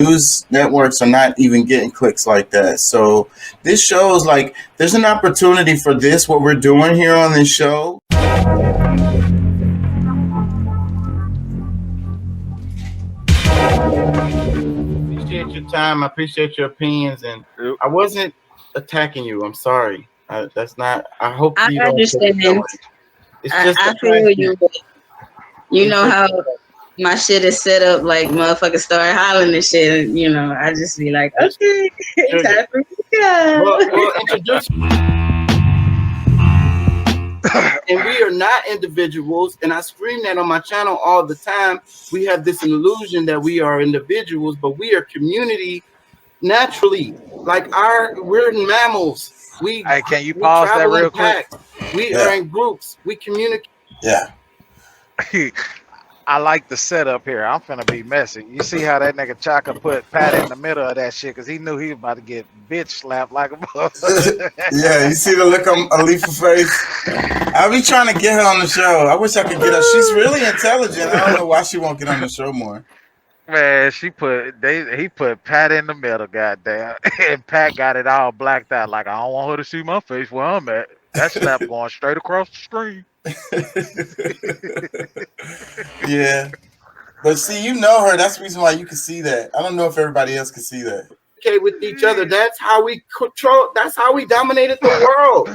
news networks are not even getting clicks like that. So this shows like there's an opportunity for this, what we're doing here on this show. Appreciate your time. I appreciate your opinions, and I wasn't attacking you. I'm sorry. That's not. I hope I you don't understand. It's just I feel you. You know how my shit is set up, like motherfuckers start hollering and shit. You know, I just be like, okay, it's time for me to go. Well, introduce. And we are not individuals, and I scream that on my channel all the time. We have this illusion that we are individuals, but we are community naturally. Like we're mammals. Can you pause that real quick? We are in groups. We communicate. Yeah. I like the setup here. I'm finna be messy. You see how that nigga Chaka put Pat in the middle of that shit because he knew he was about to get bitch slapped like a motherfucker. Yeah, you see the look on Alifa's face? I be trying to get her on the show. I wish I could get her. She's really intelligent. I don't know why she won't get on the show more. Man, he put Pat in the middle, goddamn. And Pat got it all blacked out like, I don't want her to see my face where I'm at. That slap going straight across the screen. Yeah. But see, you know her. That's the reason why you can see that. I don't know if everybody else can see that. Okay, with each other. That's how we control. That's how we dominated the world.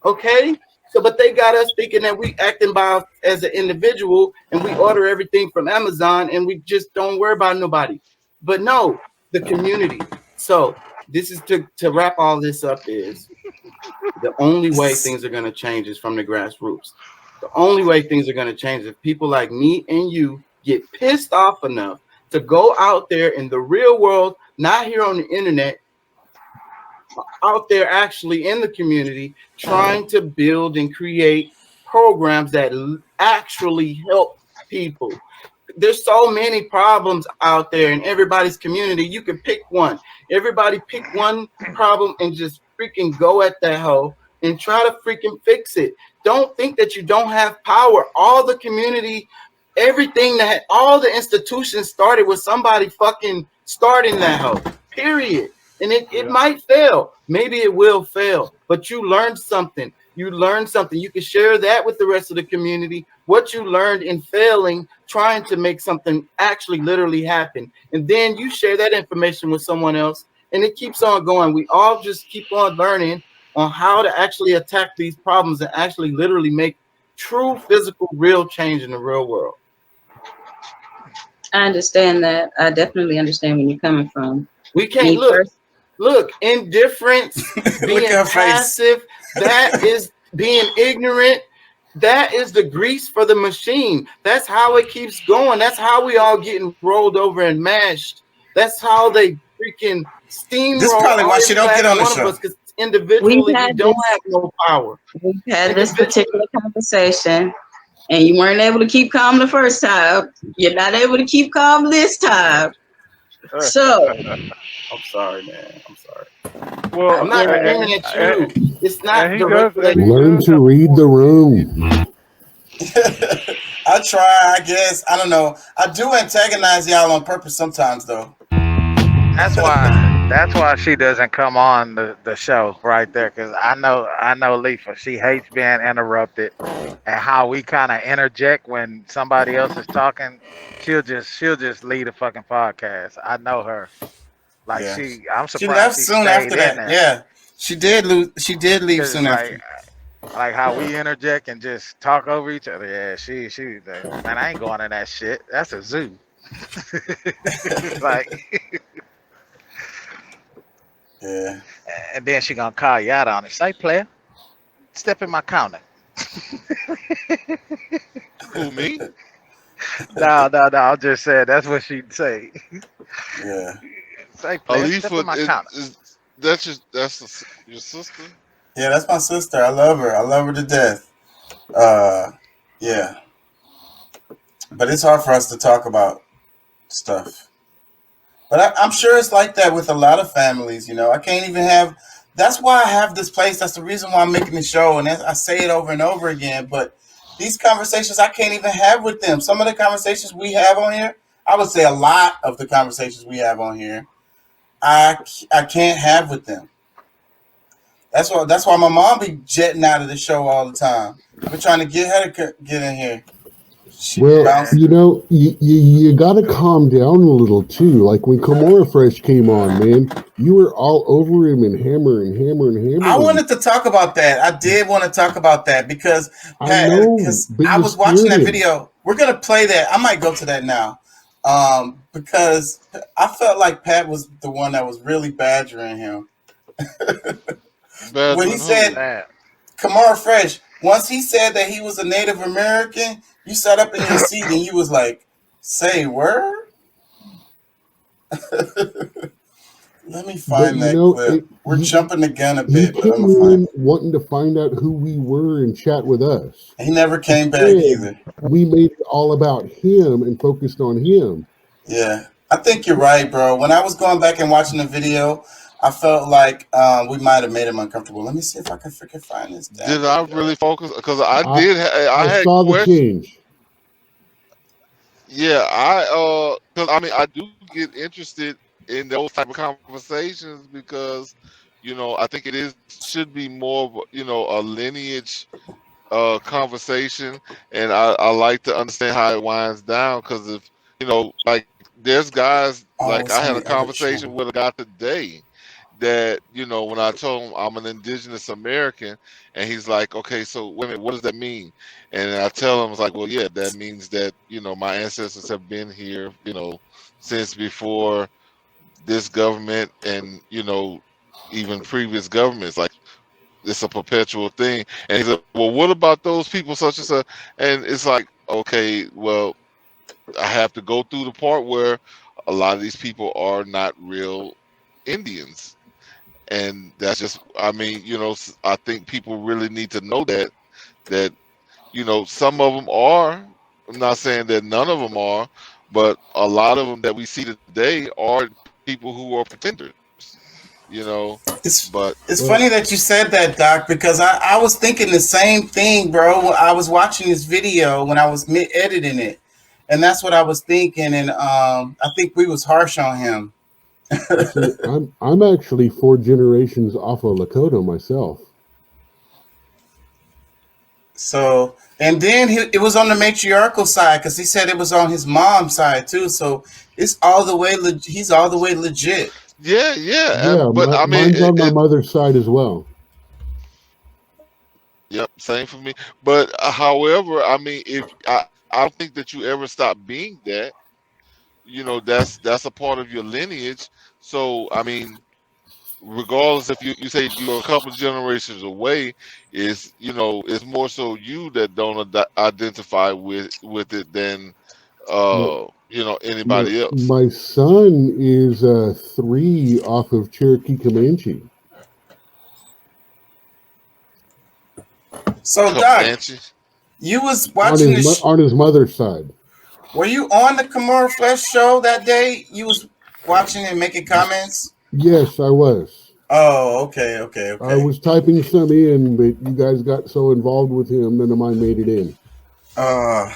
Okay? So, but they got us thinking that we acting by as an individual and we order everything from Amazon and we just don't worry about nobody. But no, the community. So this is to wrap all this up is the only way things are going to change is from the grassroots. The only way things are going to change is if people like me and you get pissed off enough to go out there in the real world, not here on the internet, out there actually in the community, trying to build and create programs that actually help people. There's so many problems out there in everybody's community. You can pick one. Everybody pick one problem and just freaking go at that hoe and try to freaking fix it. Don't think that you don't have power. All the community, everything that all the institutions started with somebody fucking starting that hoe. Period. And it might fail. Maybe it will fail. But you learned something. You learned something. You can share that with the rest of the community. What you learned in failing, trying to make something actually literally happen. And then you share that information with someone else. And it keeps on going. We all just keep on learning on how to actually attack these problems and actually literally make true physical, real change in the real world. I understand that. I definitely understand where you're coming from. We can't look, indifference, being passive, that is being ignorant. That is the grease for the machine. That's how it keeps going. That's how we all getting rolled over and mashed. That's how they freaking steamroll. This is probably why she don't get on the show. Because individually, we don't have no power. We've had this particular conversation, and you weren't able to keep calm the first time. You're not able to keep calm this time. So, I'm sorry, man. I'm sorry. Well, I'm not yelling at you. It's not directly. Learn to read the room. I try, I guess. I don't know. I do antagonize y'all on purpose sometimes, though. That's why she doesn't come on the show right there, because I know Leafa. She hates being interrupted, and how we kind of interject when somebody else is talking. She'll just lead a fucking podcast. I know her. Like I'm surprised she left soon after that. There. Yeah, she did leave soon after. Like how we interject and just talk over each other. Yeah, she man, I ain't going in that shit. That's a zoo. Like. Yeah. And then she gonna call you out on it. Say, player, step in my counter. Who, me? No. I just said that's what she'd say. Yeah. Say, player, step in my counter. That's your sister? Yeah, that's my sister. I love her. I love her to death. Yeah. But it's hard for us to talk about stuff. But I'm sure it's like that with a lot of families, you know. I can't even have. That's why I have this place. That's the reason why I'm making the show, and I say it over and over again. But these conversations I can't even have with them. Some of the conversations we have on here, I would say a lot of the conversations we have on here, I can't have with them. That's why my mom be jetting out of the show all the time. I've been trying to get her to get in here. She Well, bounced. you know, you got to calm down a little too. Like when Kimura Fresh came on, man, you were all over him and hammering. I wanted to talk about that. I did want to talk about that because I know, because but I you was watching that scared him. video. We're gonna play that. I might go to that now, because I felt like Pat was the one that was really badgering him. When he Badgering said who? That. Kamar Fresh, once he said that he was a Native American, you sat up in your seat and you was like, "Say word." Let me But find you that know, clip. We're jumping the gun a he bit, but came I'm gonna find in wanting to find out who we were and chat with us. it. He never came back Instead, either. we made it all about him and focused on him. Yeah, I think you're right, bro. When I was going back and watching the video, I felt like we might have made him uncomfortable. Let me see if I can freaking find this damn Did I video. really focus? Because I I did. I I had saw the questions. change. Yeah, because I mean, I do get interested in those type of conversations because, I think it is should be more of a lineage conversation, and I like to understand how it winds down because if like there's guys Oh, like it's I on had a the other conversation channel. with a guy today that when I told him I'm an indigenous American, and he's like, okay, so wait a minute, what does that mean? And I tell him, it's like, well, yeah, that means that my ancestors have been here since before this government, and even previous governments. Like, it's a perpetual thing. And he said, well, what about those people such as a, and it's like, okay, well, I have to go through the part where a lot of these people are not real Indians. And that's just, I mean, I think people really need to know that some of them are. I'm not saying that none of them are, but a lot of them that we see today are people who are pretenders. It's But it's Well, funny that you said that, Doc, because I was thinking the same thing, bro. I was watching this video when I was editing it, and that's what I was thinking. And I think we was harsh on him. see, I'm actually 4 generations off of Lakota myself. So, and then it was on the matriarchal side because he said it was on his mom's side too. So it's all the way. He's all the way legit. yeah, Yeah, but I mean, mine's on my mother's side as well. yep, same for me. But however, I mean, if I don't think that you ever stop being that. That's a part of your lineage. So I mean, regardless if you say you're a couple of generations away, it's more so you that don't identify with it than My, my, anybody else. my son is 3 off of Cherokee Comanche. So, Doc, Comanche. you was on watching this. on his mother's side. Were you on the Kimura Flesh show that day? You was watching and making comments. Yes, I was. Oh, okay. I was typing some in, but you guys got so involved with him, none of mine made it in. I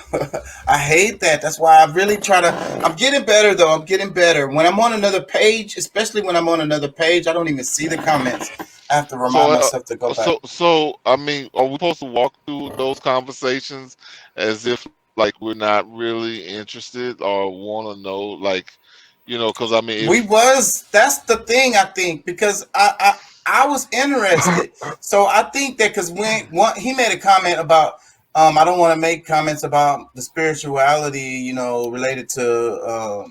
hate that. That's why I really try to. I'm getting better though. I'm getting better. When I'm on another page, especially when I'm on another page, I don't even see the comments. I have to remind myself to go back. So I mean, are we supposed to walk through those conversations as if like we're not really interested or want to know, like, because I mean, That's the thing, I think, because I was interested. So I think that because he made a comment about I don't want to make comments about the spirituality, related to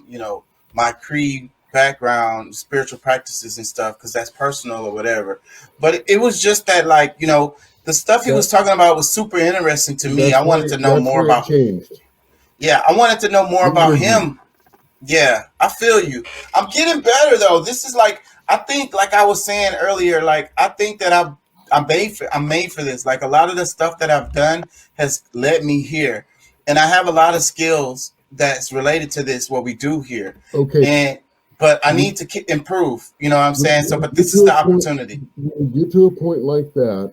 my creed background, spiritual practices and stuff, because that's personal or whatever. But it was just that, like, the stuff he was talking about was super interesting to me. I wanted to know more about. Changed. Yeah, I wanted to know more about him. Yeah, I feel you. I'm getting better though. This is like, I think, like I was saying earlier, like I think that I'm made for this. Like a lot of the stuff that I've done has led me here, and I have a lot of skills that's related to this. What we do here, okay. But I need to improve. You know what I'm saying? So, but this is the opportunity. When you get to a point like that,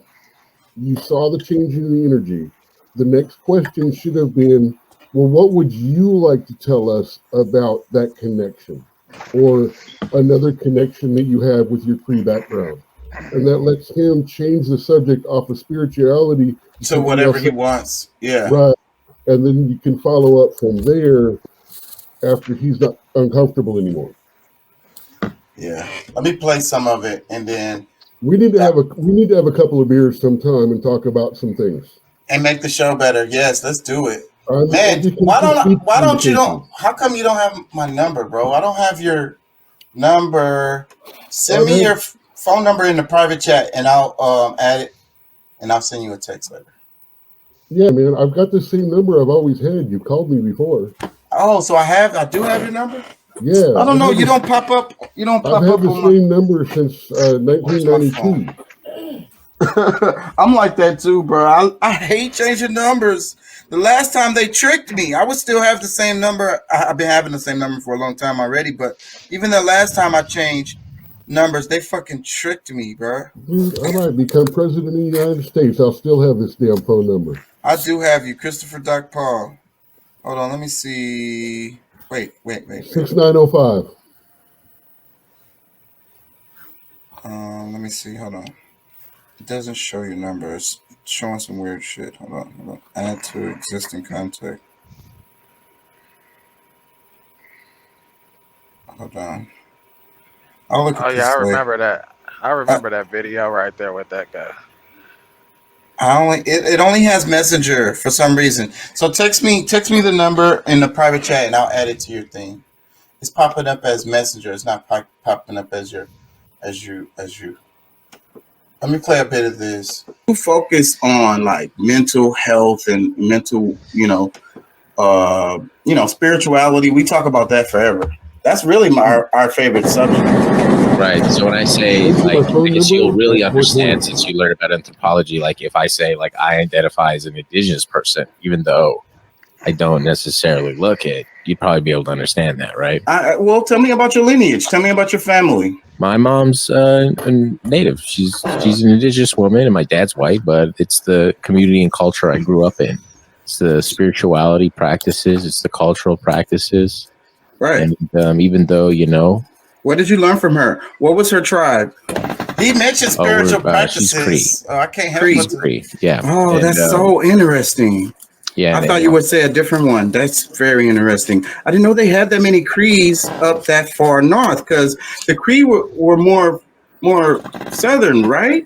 you saw the change in the energy. The next question should have been, Well, what would you like to tell us about that connection, or another connection that you have with your Cree background? And that lets him change the subject off of spirituality to whatever he wants. Yeah. Right. And then you can follow up from there after he's not uncomfortable anymore. Yeah. Let me play some of it, and then we need to have a couple of beers sometime and talk about some things. And make the show better. Yes, let's do it. Man, why don't you how come you don't have my number, bro? I don't have your number. Send me your phone number in the private chat, and I'll add it, and I'll send you a text later. Yeah, man, I've got the same number I've always had. You called me before. Oh, so I do have your number? Yeah. I don't know. You don't pop up. You don't pop up. I've had the same number since 1992. I'm like that too, bro. I hate changing numbers. The last time they tricked me, I would still have the same number. I've been having the same number for a long time already, but even the last time I changed numbers, they fucking tricked me, bro. Dude, I might become president of the United States. I'll still have this damn phone number. I do have you, Christopher Doc Paul. Hold on, let me see. Wait. 6905. Let me see. Hold on. It doesn't show your numbers. It's showing some weird shit. Hold on. Add to existing contact. Hold on. I'll look at this. I remember that. I remember that video right there with that guy. It only has Messenger for some reason. So text me the number in the private chat, and I'll add it to your thing. It's popping up as Messenger. It's not popping up as you. Let me play a bit of this. We focus on like mental health and mental, spirituality. We talk about that forever. That's really our favorite subject. Right. So when I say because you'll really understand since you learned about anthropology, like if I say like I identify as an indigenous person, even though I don't necessarily look it, you'd probably be able to understand that, right? Well, tell me about your lineage. Tell me about your family. My mom's a native. She's an indigenous woman, and my dad's white, but it's the community and culture I grew up in. It's the spirituality practices. It's the cultural practices. Right. And even though, what did you learn from her? What was her tribe? He mentioned spiritual practices. She's Cree. I can't help but Cree. Yeah. Oh, that's so interesting. Yeah, I thought you would say a different one. That's very interesting. I didn't know they had that many Crees up that far north, because the Cree were more southern, right?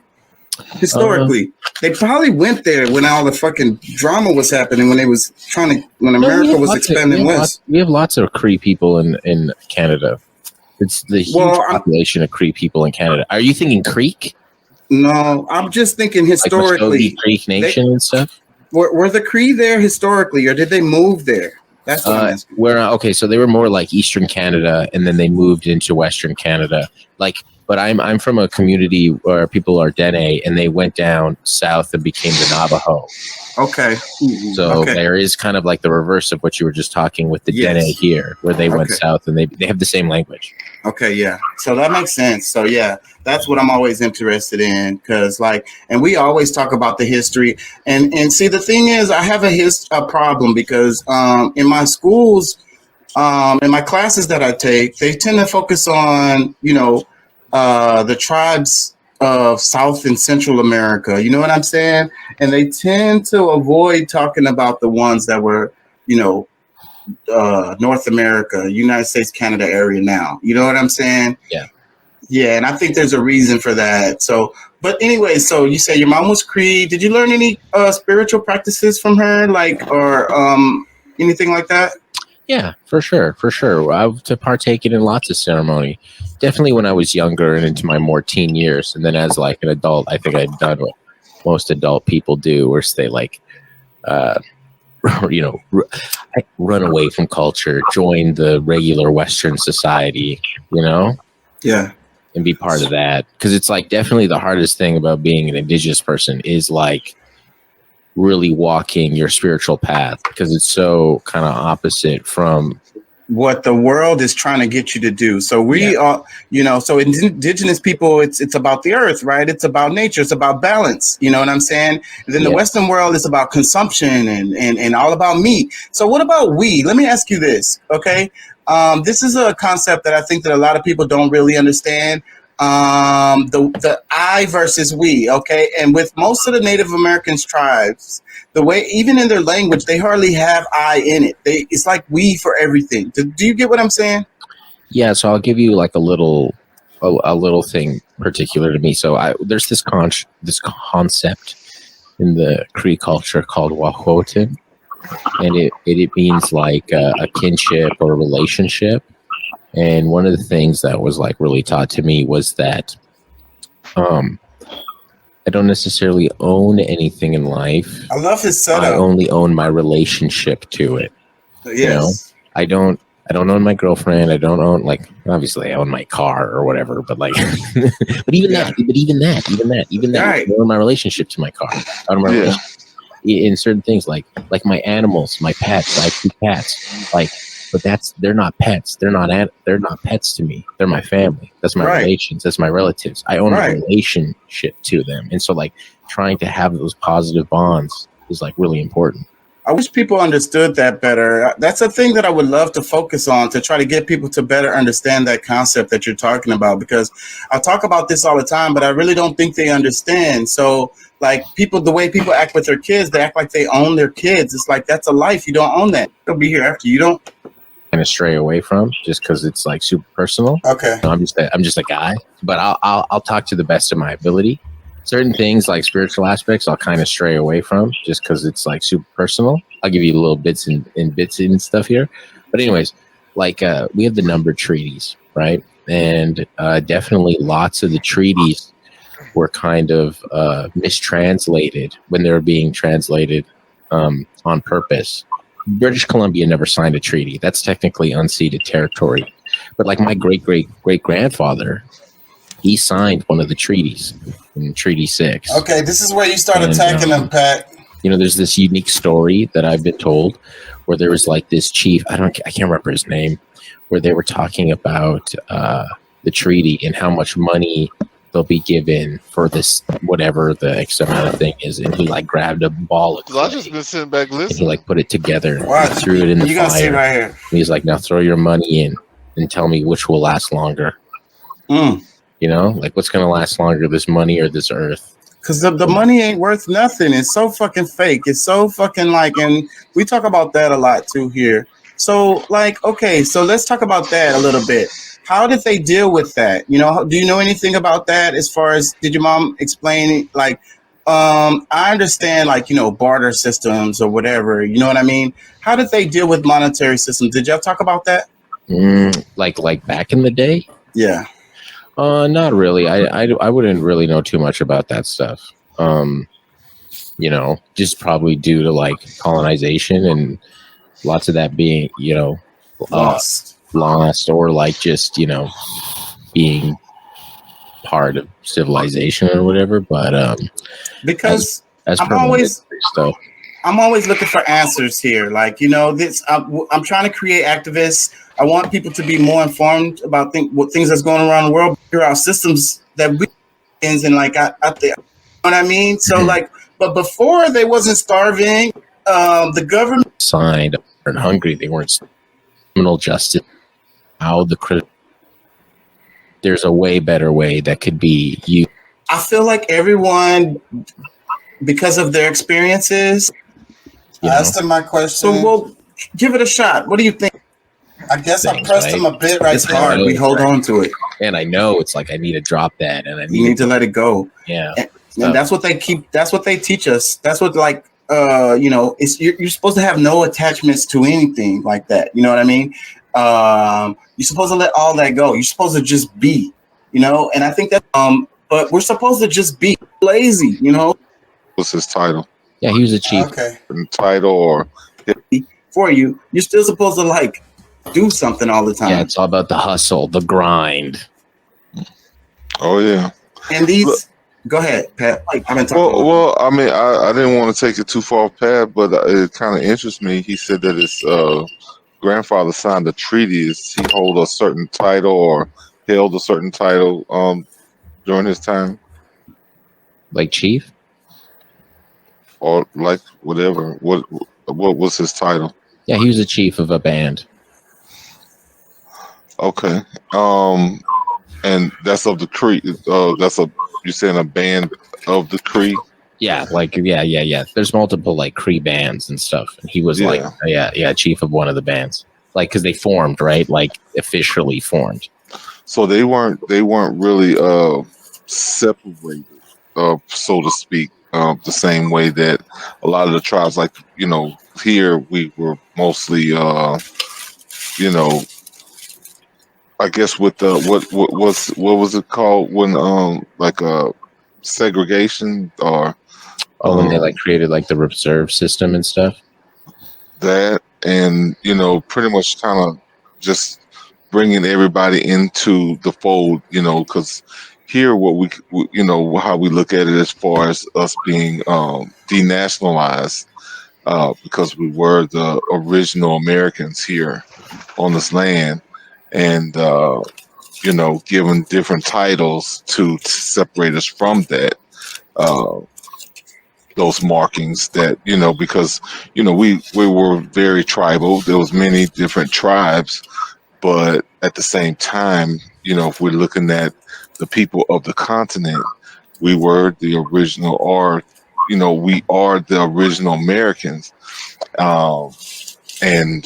Historically, they probably went there when all the fucking drama was happening, when America was expanding west. We have lots of Cree people in Canada. It's the huge population of Cree people in Canada. Are you thinking Creek? No, I'm just thinking historically. Like Creek Nation and stuff. Were the Cree there historically, or did they move there? That's what I'm asking. So they were more like Eastern Canada, and then they moved into Western Canada. But I'm from a community where people are Dene, and they went down south and became the Navajo. Okay. So there is kind of like the reverse of what you were just talking with the Dene here, where they went south and they have the same language. Okay, yeah. So that makes sense. So yeah, that's what I'm always interested in, because and we always talk about the history. And see, the thing is, I have a problem because in my schools, in my classes that I take, they tend to focus on the tribes of South and Central America. You know what I'm saying? And they tend to avoid talking about the ones that were, North America, United States, Canada area now. You know what I'm saying? Yeah. Yeah, and I think there's a reason for that. So, but anyway, so you say your mom was Cree. Did you learn any spiritual practices from her, or anything like that? Yeah, for sure. I've partaken in lots of ceremony. Definitely when I was younger and into my more teen years. And then as like an adult, I think I'd done what most adult people do, where they run away from culture, join the regular Western society, Yeah. And be part of that. Because it's like definitely the hardest thing about being an indigenous person is like really walking your spiritual path, because it's so kind of opposite from what the world is trying to get you to do. So we are, you know, so indigenous people, it's about the earth, right? It's about nature. It's about balance. You know what I'm saying? And then the Western world is about consumption and all about meat. So what about we? Let me ask you this, okay? This is a concept that I think that a lot of people don't really understand. The I versus we, okay? And with most of the Native Americans tribes, the way, even in their language, they hardly have I in it. It's like we for everything. Do you get what I'm saying? Yeah, so I'll give you like a little thing particular to me. So there's this concept in the Cree culture called Wahwoten, and it means like a kinship or a relationship. And one of the things that was like really taught to me was that I don't necessarily own anything in life. I love his setup. I only own my relationship to it. Yes. You know? I don't own my girlfriend. I don't own, like, obviously I own my car or whatever, but like but even that, right. I own my relationship to my car. I own my relationship in certain things, like my animals, my pets. I have 2 cats. Like, but they're not pets. They're not pets to me. They're my family. That's my relations. That's my relatives. I own a relationship to them. And so like trying to have those positive bonds is like really important. I wish people understood that better. That's a thing that I would love to focus on, to try to get people to better understand that concept that you're talking about, because I talk about this all the time, but I really don't think they understand. So like the way people act with their kids, they act like they own their kids. It's like, that's a life. You don't own that. They'll be here after you. Don't kind of stray away from, just because it's like super personal. Okay. So I'm just a guy, but I'll talk to the best of my ability. Certain things like spiritual aspects, I'll kind of stray away from, just because it's like super personal. I'll give you little bits and stuff here, but anyways, like we have the numbered treaties, right? And definitely lots of the treaties were kind of mistranslated when they were being translated on purpose. British Columbia never signed a treaty. That's technically unceded territory. But like my great-great-grandfather, he signed one of the treaties, in Treaty 6. Okay, this is where you start attacking them, Pat. You know, there's this unique story that I've been told where there was like this chief, I can't remember his name, where they were talking about the treaty and how much money they'll be given for this, whatever the X amount of thing is, and he like grabbed a ball of clay, I just been sitting back listening. and he like put it together, Watch. and threw it in the You're gonna see fire. right here. And he's like, now throw your money in and tell me which will last longer. You know, like what's gonna last longer, this money or this earth? Because the money ain't worth nothing. It's so fucking fake. It's so fucking like, and we talk about that a lot too here. So like, okay, so let's talk about that a little bit. How did they deal with that? You know, do you know anything about that? As far as, did your mom explain, like, I understand, like, you know, barter systems or whatever, you know what I mean? How did they deal with monetary systems? Did y'all talk about that? Like back in the day? Yeah. Not really. I wouldn't really know too much about that stuff. You know, just probably due to like colonization and lots of that being, you know, lost or like just, you know, being part of civilization or whatever. But because as I'm always looking for answers here. Like, you know, this I'm trying to create activists. I want people to be more informed about what things that's going around the world, figure out systems that we and like out there. You know what I mean? So like, but before they wasn't starving. The government signed and hungry. They weren't criminal justice. How there's a way better way that could be used. I feel like everyone, because of their experiences, asked them my question. So we'll give it a shot. What do you think? I guess I pressed him a bit right there. Hard. We hold on to it. And I know it's like I need to drop that, and you need to let it go. Yeah. And that's what they keep. That's what they teach us. That's what like you know. It's you're supposed to have no attachments to anything like that. You know what I mean? You're supposed to let all that go. You're supposed to just be. You know. And I think that but we're supposed to just be lazy. You know. What's his title? Yeah, he was a chief. Okay. Title or for you. You're still supposed to like do something all the time. Yeah, it's all about the hustle, the grind. Oh yeah. And these. Go ahead, Pat. Like, I've been talking well, I mean, I didn't want to take it too far, Pat, but it kind of interests me. He said that it's grandfather signed a treaty, is he hold a certain title or held a certain title during his time? Like chief? Or like whatever. What was his title? Yeah, he was a chief of a band. Okay. And that's of the Cree. You're saying a band of the Cree? Yeah, like yeah. There's multiple like Cree bands and stuff. And he was like chief of one of the bands. Like because they formed, right? Like officially formed. So they weren't really separated, so to speak, the same way that a lot of the tribes, like here we were mostly, I guess with the what was it called when like segregation or when they like created like the reserve system and stuff. That and pretty much kind of just bringing everybody into the fold, because here what we how we look at it as far as us being denationalized, because we were the original Americans here on this land, and given different titles to separate us from that, those markings that because we were very tribal. There was many different tribes, but at the same time, if we're looking at the people of the continent, we were the original, or we are the original Americans. And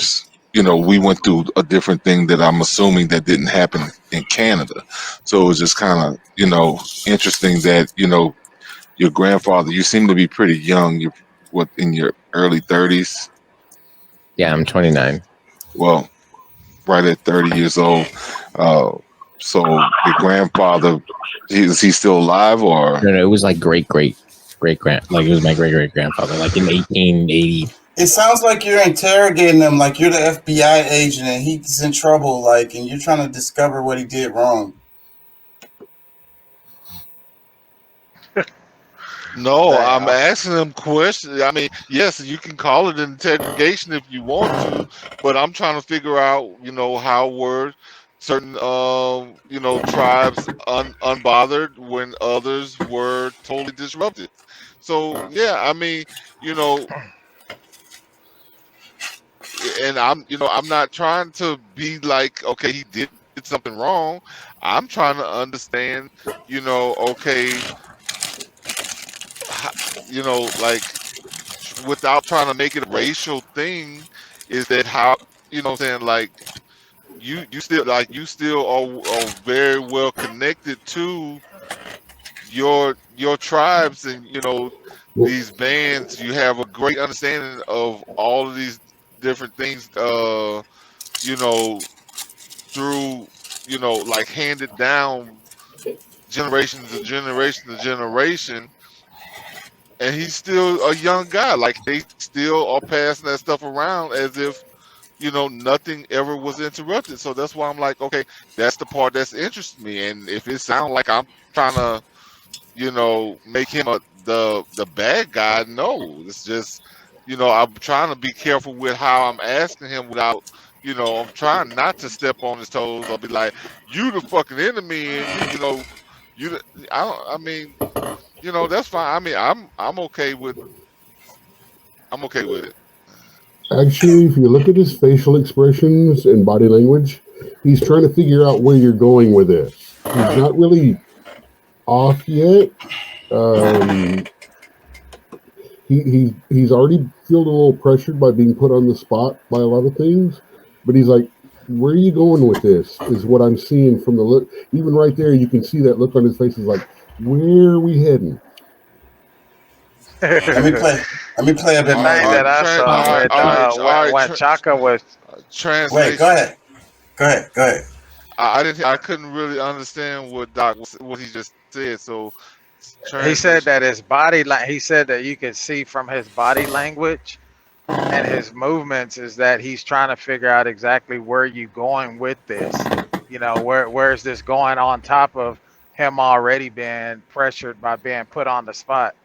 we went through a different thing that I'm assuming that didn't happen in Canada. So it was just kind of interesting that your grandfather, you seem to be pretty young. You're in your early 30s? Yeah, I'm 29. Well, right at 30 years old. So your grandfather, is he still alive or? No, it was like great grand, like it was my great grandfather, like in 1880. It sounds like you're interrogating him, like you're the FBI agent and he's in trouble, like, and you're trying to discover what he did wrong. No, I'm asking him questions. I mean, yes, you can call it an interrogation if you want to, but I'm trying to figure out, how were certain, tribes unbothered when others were totally disrupted. So, yeah, I mean, and I'm not trying to be like, okay, he did something wrong. I'm trying to understand, okay, like without trying to make it a racial thing, is that how I'm saying, like you still are very well connected to your tribes and these bands. You have a great understanding of all of these different things, through like handed down generation to generation to generation. And he's still a young guy. Like they still are passing that stuff around as if nothing ever was interrupted. So that's why I'm like, okay, that's the part that's interesting me. And if it sounds like I'm trying to make him the bad guy, no, it's just I'm trying to be careful with how I'm asking him without I'm trying not to step on his toes. I'll be like, you the fucking enemy, and you I mean, that's fine. I mean, I'm okay with it. Actually, if you look at his facial expressions and body language, he's trying to figure out where you're going with this. He's not really off yet. He's already felt a little pressured by being put on the spot by a lot of things, but he's like, where are you going with this is what I'm seeing from the look. Even right there, you can see that look on his face is like, where are we heading? Let me play a bit more. That I saw when Chaka was translation. Wait, go ahead. I couldn't really understand what he just said. So he said that his body, he said that you could see from his body language and his movements is that he's trying to figure out exactly where you going with this. Where is this going on top of him already being pressured by being put on the spot.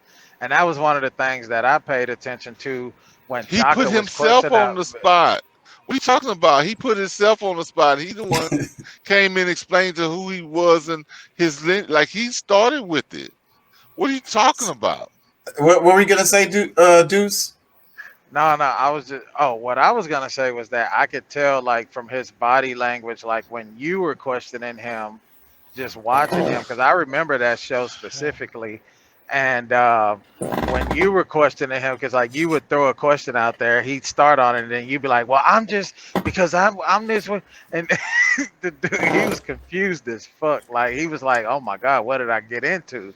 And that was one of the things that I paid attention to when he put himself on the spot. What are you talking about? He put himself on the spot. He the one came in, explained to who he was and his like he started with it. What are you talking about? What were we gonna say, Deuce? No, I was just. Oh, what I was gonna say was that I could tell, like, from his body language, like when you were questioning him, just watching him, because I remember that show specifically, and when you were questioning him, because like you would throw a question out there, he'd start on it, and then you'd be like, "Well, I'm just because I'm this one," and the dude, he was confused as fuck. Like he was like, "Oh my god, what did I get into?"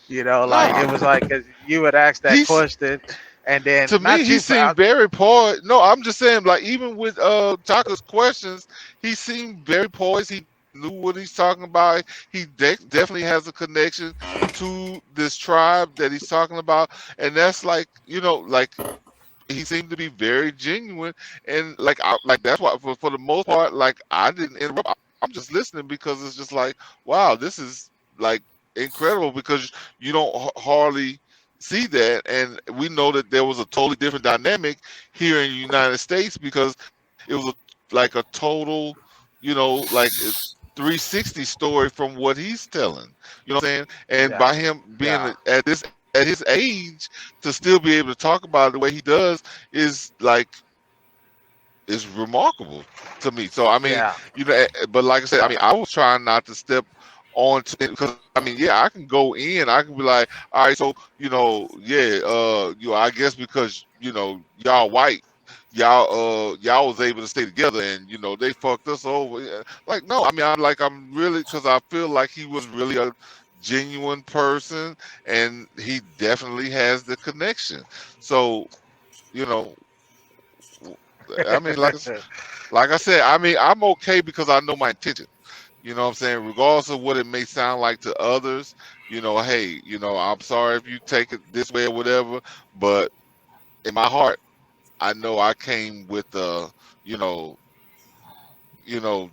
You know, like it was No, like 'cause you would ask that he's question, and then to me not he you, seemed very poised. No, I'm just saying, like even with Chaka's questions, he seemed very poised. He knew what he's talking about. He definitely has a connection to this tribe that he's talking about, and that's like like he seemed to be very genuine, and like that's why for the most part, like I didn't interrupt. I'm just listening because it's just like, wow, this is like incredible because you don't hardly see that, and we know that there was a totally different dynamic here in the United States because it was like a total, like 360 story from what he's telling. You know what I'm saying? And yeah, by him yeah, being at his age to still be able to talk about it the way he does is like is remarkable to me. So I mean, yeah, but like I said, I mean, I was trying not to step on to it because I mean, yeah, I can go in, I can be like, all right, so yeah, I guess because y'all white, y'all was able to stay together, and they fucked us over. Yeah. Like no, I mean, I'm really because I feel like he was really a genuine person, and he definitely has the connection. So you know, I mean, like I said, I mean, I'm okay because I know my intention. You know what I'm saying? Regardless of what it may sound like to others, hey, I'm sorry if you take it this way or whatever, but in my heart, I know I came with you know,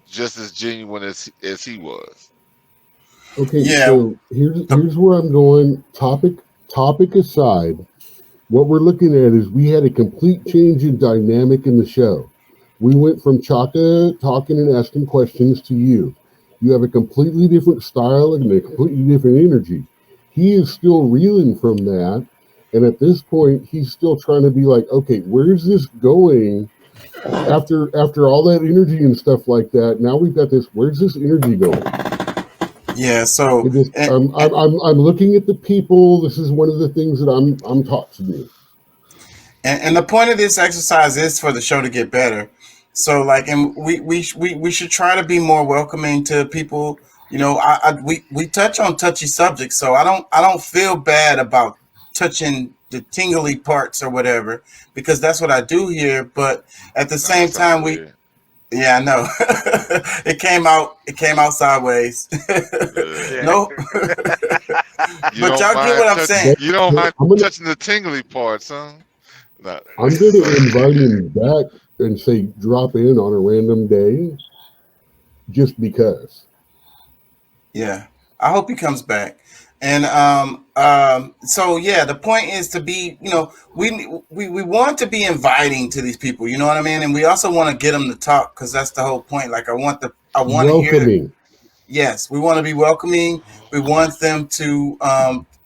just as genuine as he was. Okay, Yeah. so here's where I'm going. Topic aside, what we're looking at is we had a complete change in dynamic in the show. We went from Chaka talking and asking questions to you. You have a completely different style and a completely different energy. He is still reeling from that, and at this point, he's still trying to be like, okay, where's this going? After all that energy and stuff like that, now we've got this. Where's this energy going? Yeah. So, It just, I'm looking at the people. This is one of the things that I'm taught to do. and the point of this exercise is for the show to get better. So, like, and we should try to be more welcoming to people. We touch on touchy subjects, so I don't feel bad about touching the tingly parts or whatever because that's what I do here. But at the Nah, that same sounds time, weird. yeah, I know. It came out sideways. Yeah. yeah. No, You but don't y'all get mind what I'm touch. saying. But, You don't but mind touching the tingly parts, huh? Nah. I'm going to invite him back and say drop in on a random day, just because. Yeah, I hope he comes back. And so yeah, the point is to be, we want to be inviting to these people. You know what I mean? And we also want to get them to talk because that's the whole point. Like I want to hear. Welcoming. Yes, we want to be welcoming. We want them to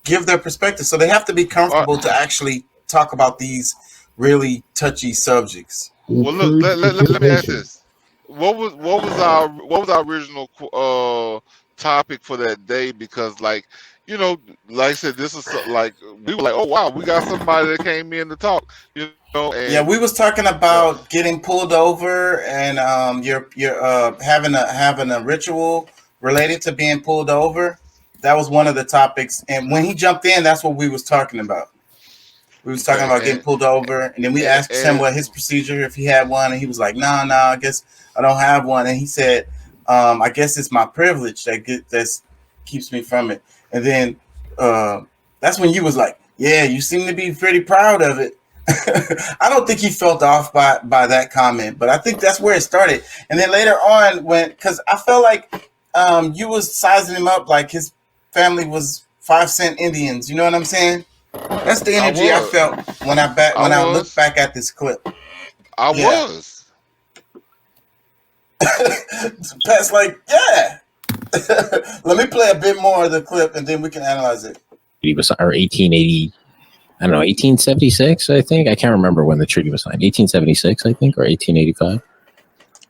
give their perspective, so they have to be Uh, comfortable to actually talk about these really touchy subjects. well, look. Encourage Let me ask participation. this. What was our original topic for that day? Because like I said, this is like we were like, oh wow, we got somebody that came in to talk. Yeah, And we was talking about getting pulled over and you're having a ritual related to being pulled over. That was one of the topics, and when he jumped in, that's what we was talking about. We was talking okay, about getting pulled over, and then we asked him and what his procedure, if he had one, and he was like, "No, no, I guess I don't have one." And he said, "I guess it's my privilege that keeps me from it." And then uh, that's when you was like, "Yeah, you seem to be pretty proud of it." I don't think he felt off by that comment, but I think that's where it started. And then later on, because I felt like you was sizing him up like his family was 5 cent Indians. You know what I'm saying? That's the I energy I was, felt I when I look was, back at this clip. I Yeah, was. Pat's like, yeah. Let me play a bit more of the clip and then we can analyze it. Or 1880, I don't know, 1876, I think. I can't remember when the treaty was signed. 1876, I think, or 1885.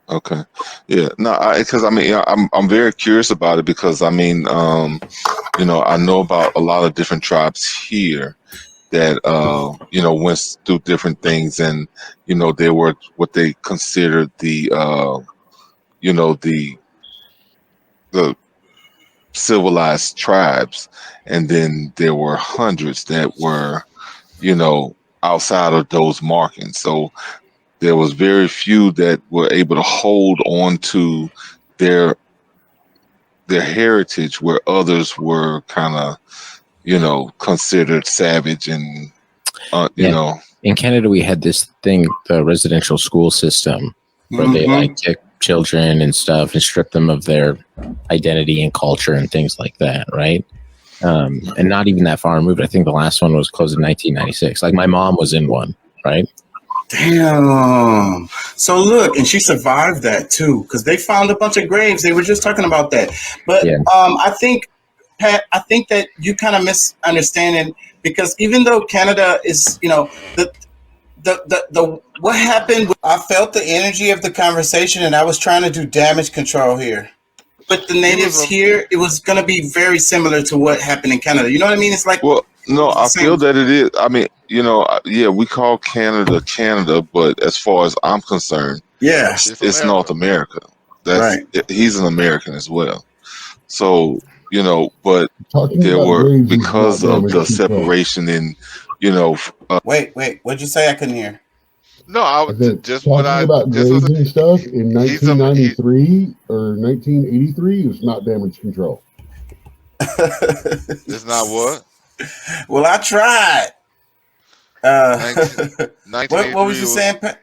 Okay, yeah, no, because I mean, I'm very curious about it because I mean, you know, I know about a lot of different tribes here that you know, went through different things, and you know, they were what they considered the you know, the civilized tribes, and then there were hundreds that were, you know, outside of those markings. So there was very few that were able to hold on to their heritage, where others were kind of, you know, considered savage and you know. In Canada, we had this thing, the residential school system, where they like kick children and stuff and strip them of their identity and culture and things like that, right? And not even that far removed. I think the last one was closed in 1996. Like my mom was in one, right? Damn. So look, and she survived that too, because they found a bunch of graves. They were just talking about that. But I think, Pat, I think that you kind of misunderstanding, because even though Canada is, you know, the what happened, I felt the energy of the conversation and I was trying to do damage control here. But the natives here, it was going to be very similar to what happened in Canada. You know what I mean? It's like, well, no, I feel that it is. I mean, you know, yeah, we call Canada Canada, but as far as I'm concerned, yeah, it's North America. That's right. He's an American as well. So, you know, but there were, because of the separation in, you know. Wait, what'd you say? I couldn't hear. No, I was just talking about graves and stuff in 1993 or 1983 is not damage control. It's not what? Well, I tried. What was you saying, Pat?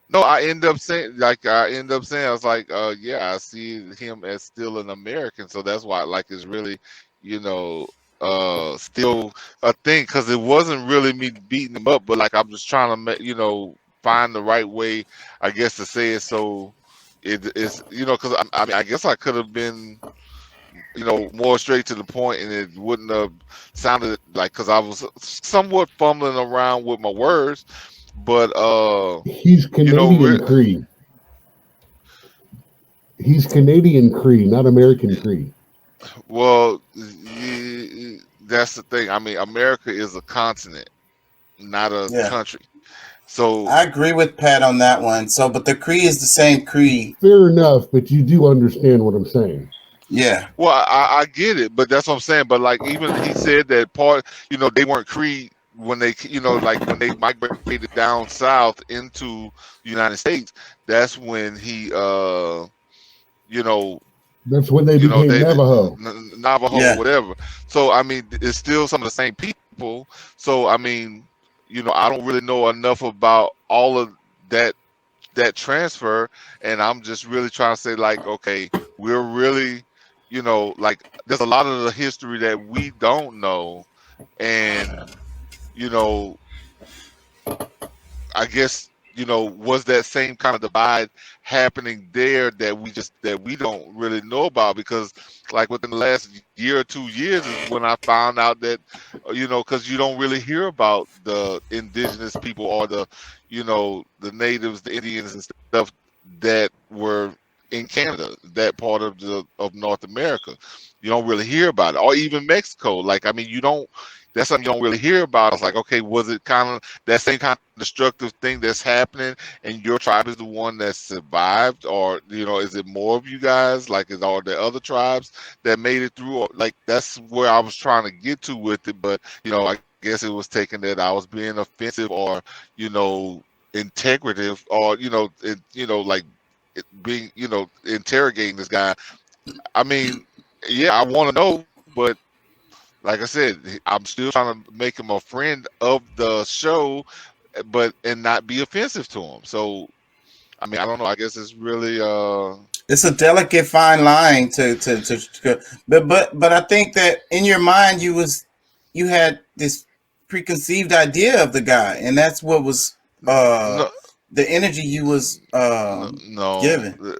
No, I end up saying, I was like, yeah, I see him as still an American, so that's why, like, it's really, you know, still a thing, because it wasn't really me beating him up, but like I'm just trying to, you know, find the right way, I guess, to say it, so it's, you know, because I mean, I guess I could have been, you know, more straight to the point, and it wouldn't have sounded like, because I was somewhat fumbling around with my words, but he's Canadian Cree. He's Canadian Cree, not American Cree. Well, that's the thing. I mean, America is a continent, not a country. So I agree with Pat on that one. So, but the Cree is the same Cree. Fair enough, but you do understand what I'm saying. Yeah. Well, I get it, but that's what I'm saying. But like, even he said that part, you know, they weren't Cree when they, you know, like when they migrated down south into the United States. That's when he, you know. That's when they became Navajo. Navajo, whatever. So, I mean, it's still some of the same people. So, I mean, you know, I don't really know enough about all of that transfer. And I'm just really trying to say, like, okay, we're really, you know, like, there's a lot of the history that we don't know. And, you know, I guess, you know, was that same kind of divide happening there that we don't really know about? Because like within the last year or 2 years is when I found out that, you know, because you don't really hear about the indigenous people or the, you know, the natives, the Indians and stuff that were in Canada, that part of North America. You don't really hear about it, or even Mexico. Like, I mean, that's something you don't really hear about. It's like, okay, was it kind of that same kind of destructive thing that's happening, and your tribe is the one that survived, or, you know, is it more of you guys? Like, are there other tribes that made it through? Or, like, that's where I was trying to get to with it, but, you know, I guess it was taken that I was being offensive, or, you know, integrative, or, you know, like being, you know, interrogating this guy. I mean, yeah, I want to know, but like I said, I'm still trying to make him a friend of the show, and not be offensive to him. So, I mean, I don't know. I guess it's really it's a delicate fine line but I think that in your mind you had this preconceived idea of the guy, and that's what was the energy you was No. giving.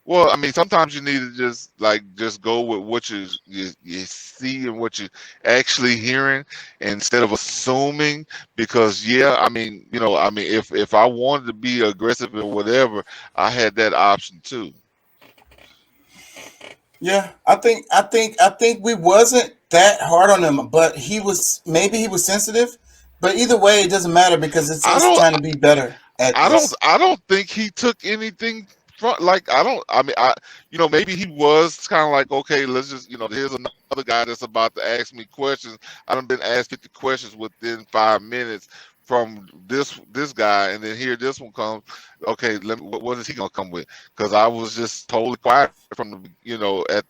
Well, I mean, sometimes you need to just go with what you see and what you actually hearing instead of assuming. Because I mean, if I wanted to be aggressive or whatever, I had that option too. Yeah, I think we wasn't that hard on him, but maybe he was sensitive. But either way, it doesn't matter because it's I us don't. trying to be better at this. I don't think he took anything from like I mean maybe he was kind of like, okay, let's just here's another guy that's about to ask me questions. I done been asked 50 questions within 5 minutes from this guy, and then here this one comes. Okay, what is he gonna come with? Because I was just totally quiet from the at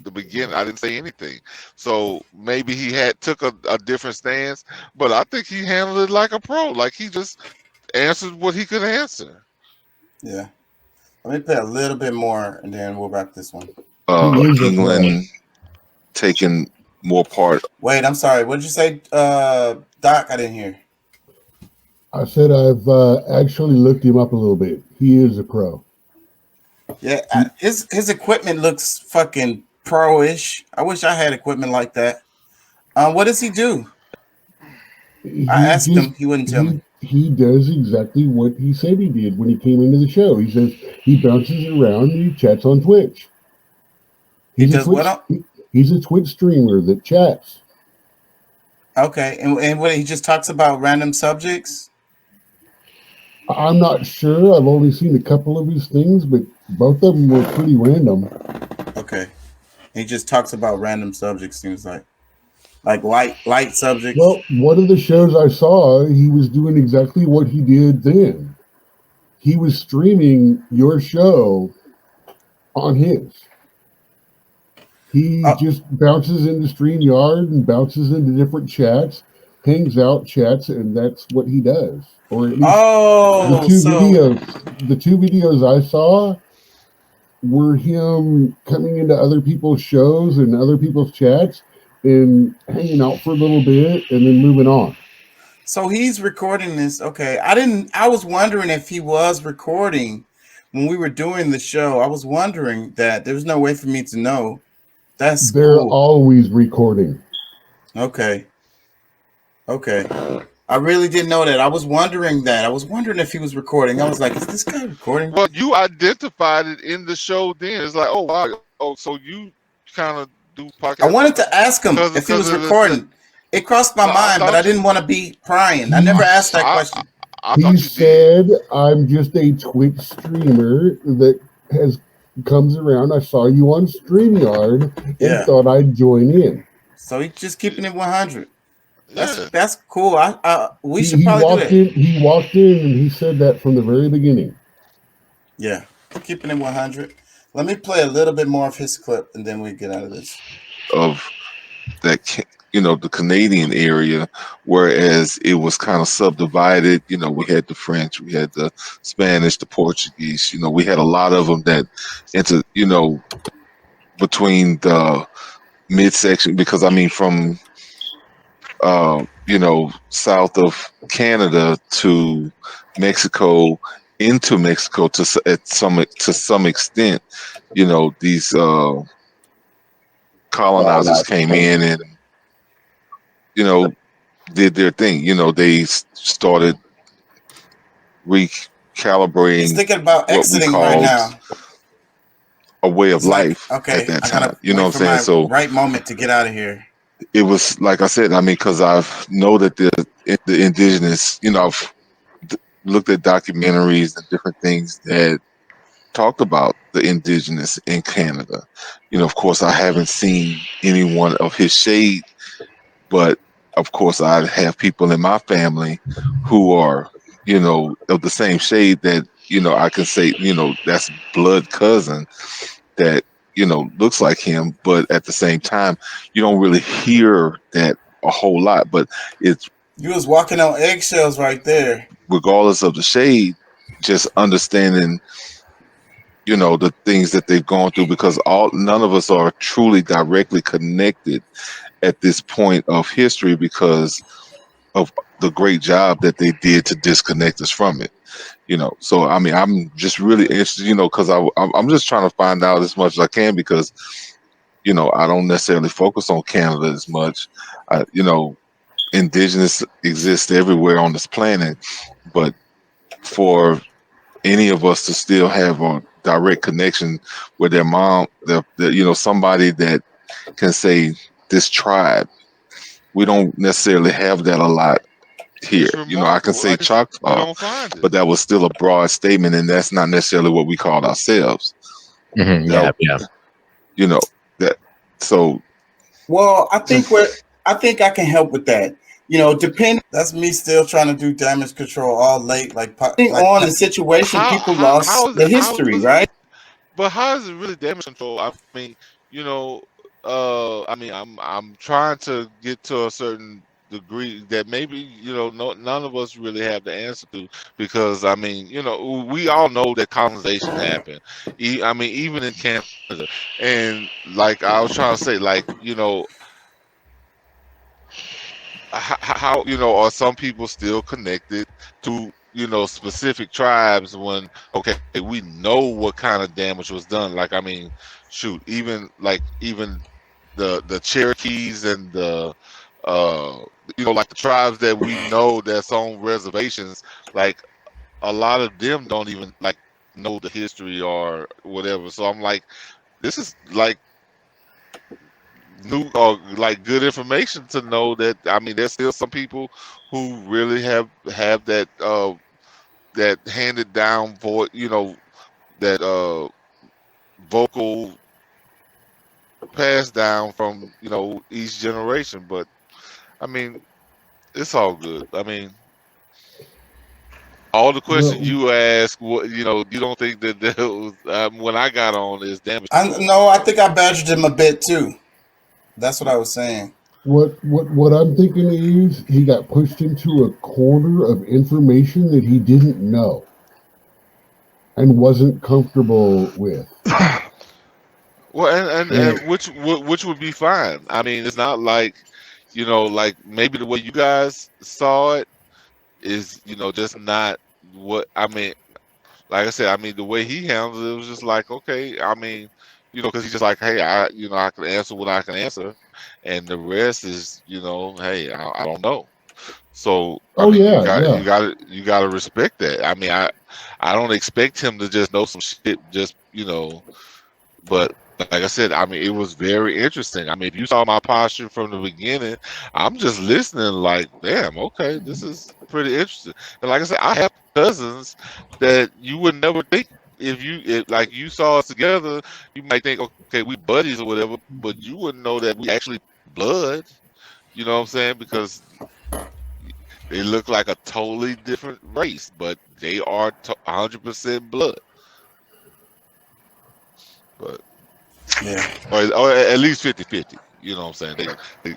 the beginning. I didn't say anything, so maybe he took a different stance, but I think he handled it like a pro. Like he just answered what he could answer. Yeah. Let me play a little bit more, and then we'll wrap this one. England taking more part. Wait, I'm sorry. What did you say, Doc? I didn't hear. I said I've actually looked him up a little bit. He is a pro. Yeah, his equipment looks fucking pro-ish. I wish I had equipment like that. What does he do? I asked him. He wouldn't tell me. He does exactly what he said he did when he came into the show. He says he bounces around and he chats on Twitch. He's a Twitch streamer that chats. Okay, and what, he just talks about random subjects? I'm not sure. I've only seen a couple of his things, but both of them were pretty random. Okay. He just talks about random subjects, seems like light subjects. Well, one of the shows I saw, he was doing exactly what he did then. He was streaming your show on his. He just bounces into StreamYard and bounces into different chats, hangs out, chats, and that's what he does. Or at least the two videos I saw were him coming into other people's shows and other people's chats and hanging out for a little bit and then moving on. So he's recording this. Okay. I was wondering if he was recording when we were doing the show. I was wondering that. There was no way for me to know. They're always recording. Okay. I really didn't know that. I was wondering that. I was wondering if he was recording. I was like, is this guy recording? Well, you identified it in the show then. It's like, oh, wow. Oh, so you kind of do podcasts. I wanted to ask him if he was recording. It crossed my mind, but I didn't want to be prying. I never asked that question. He said, I'm just a Twitch streamer that comes around. I saw you on StreamYard and thought I'd join in. So he's just keeping it 100. That's cool. We should he probably walked do that. He walked in and he said that from the very beginning. Yeah, keeping it 100. Let me play a little bit more of his clip, and then we get out of this. Of that, the Canadian area, whereas it was kind of subdivided. We had the French, we had the Spanish, the Portuguese. We had a lot of them that between the midsection, because I mean from south of Canada to Mexico, into Mexico to some extent, these colonizers came in and did their thing. They started recalibrating. Thinking about exiting right now. A way of life at that time. You know what I'm saying? So right moment to get out of here. It was like I said. I mean, because I know that the indigenous. I've looked at documentaries and different things that talked about the indigenous in Canada. Of course, I haven't seen anyone of his shade, but of course, I have people in my family who are, of the same shade that, I can say, that's blood cousin that, looks like him. But at the same time, you don't really hear that a whole lot. But it's. You was walking on eggshells right there. Regardless of the shade, just understanding, the things that they've gone through, because none of us are truly directly connected at this point of history because of the great job that they did to disconnect us from it. So I mean, I'm just really interested, because I'm just trying to find out as much as I can because, I don't necessarily focus on Canada as much. Indigenous exists everywhere on this planet, but for any of us to still have a direct connection with their mom, somebody that can say this tribe, we don't necessarily have that a lot here. It's I can say remarkable. You Choctaw, don't find it. but that was still a broad statement, and that's not necessarily what we called ourselves. Yeah. That. So, well, I think I can help with that. Depending. That's me still trying to do damage control all late, like on the situation. People lost the history, right? But how is it really damage control? I mean, I'm trying to get to a certain degree that maybe none of us really have the answer to, because I mean, we all know that colonization happened. Even in Canada, and like I was trying to say, like how are some people still connected to specific tribes when we know what kind of damage was done? Like, I mean, shoot, even the Cherokees and the like the tribes that we know that's on reservations, like a lot of them don't even like know the history or whatever. So I'm like, this is like new or like good information to know that, I mean, there's still some people who really have that that handed down voice, that vocal passed down from each generation. But I mean, it's all good. I mean, all the questions you ask, what you don't think that there was, when I got on is damage control. No, I think I badgered him a bit too. That's what I was saying. What I'm thinking is he got pushed into a corner of information that he didn't know and wasn't comfortable with. Well, and which would be fine. I mean, it's not like like maybe the way you guys saw it is just not what I mean. Like I said, I mean, the way he handled it was just like, okay, I mean, because he's just like, hey, I can answer what I can answer, and the rest is, hey, I don't know. So you got to respect that. I mean, I don't expect him to just know some shit, just but like I said, I mean, it was very interesting. I mean, if you saw my posture from the beginning, I'm just listening like, damn, okay, this is pretty interesting. And like I said, I have cousins that you would never think, if like you saw us together, you might think, okay, we buddies or whatever, but you wouldn't know that we actually blood. You know what I'm saying? Because they look like a totally different race, but they are 100% blood. But yeah, or at least 50-50. You know what I'm saying? They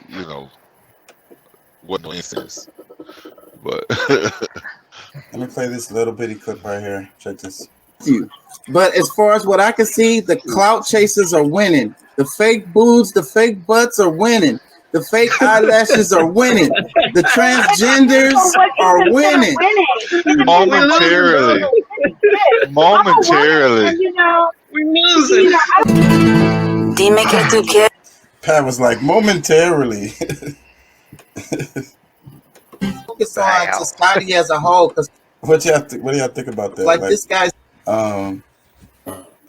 wasn't no instance. But let me play this little bitty clip right here. Check this. But as far as what I can see, the clout chasers are winning. The fake boobs, the fake butts are winning. The fake eyelashes are winning. The transgenders are winning. Momentarily. We're losing. Do you make it through, kid? Pat was like, momentarily. Focus on society as a whole. Cause what do y'all think about that? Like this guy's. Wait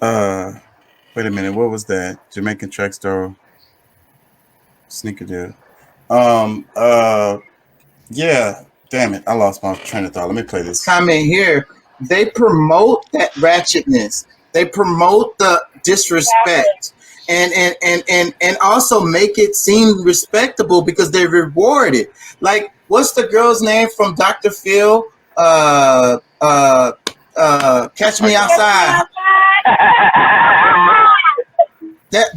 a minute. What was that? Jamaican track star. Sneaker deal. Yeah. Damn it. I lost my train of thought. Let me play this. Comment here. They promote that ratchetness. They promote the disrespect. And also make it seem respectable because they reward it. Like, what's the girl's name from Dr. Phil? Catch Me Outside.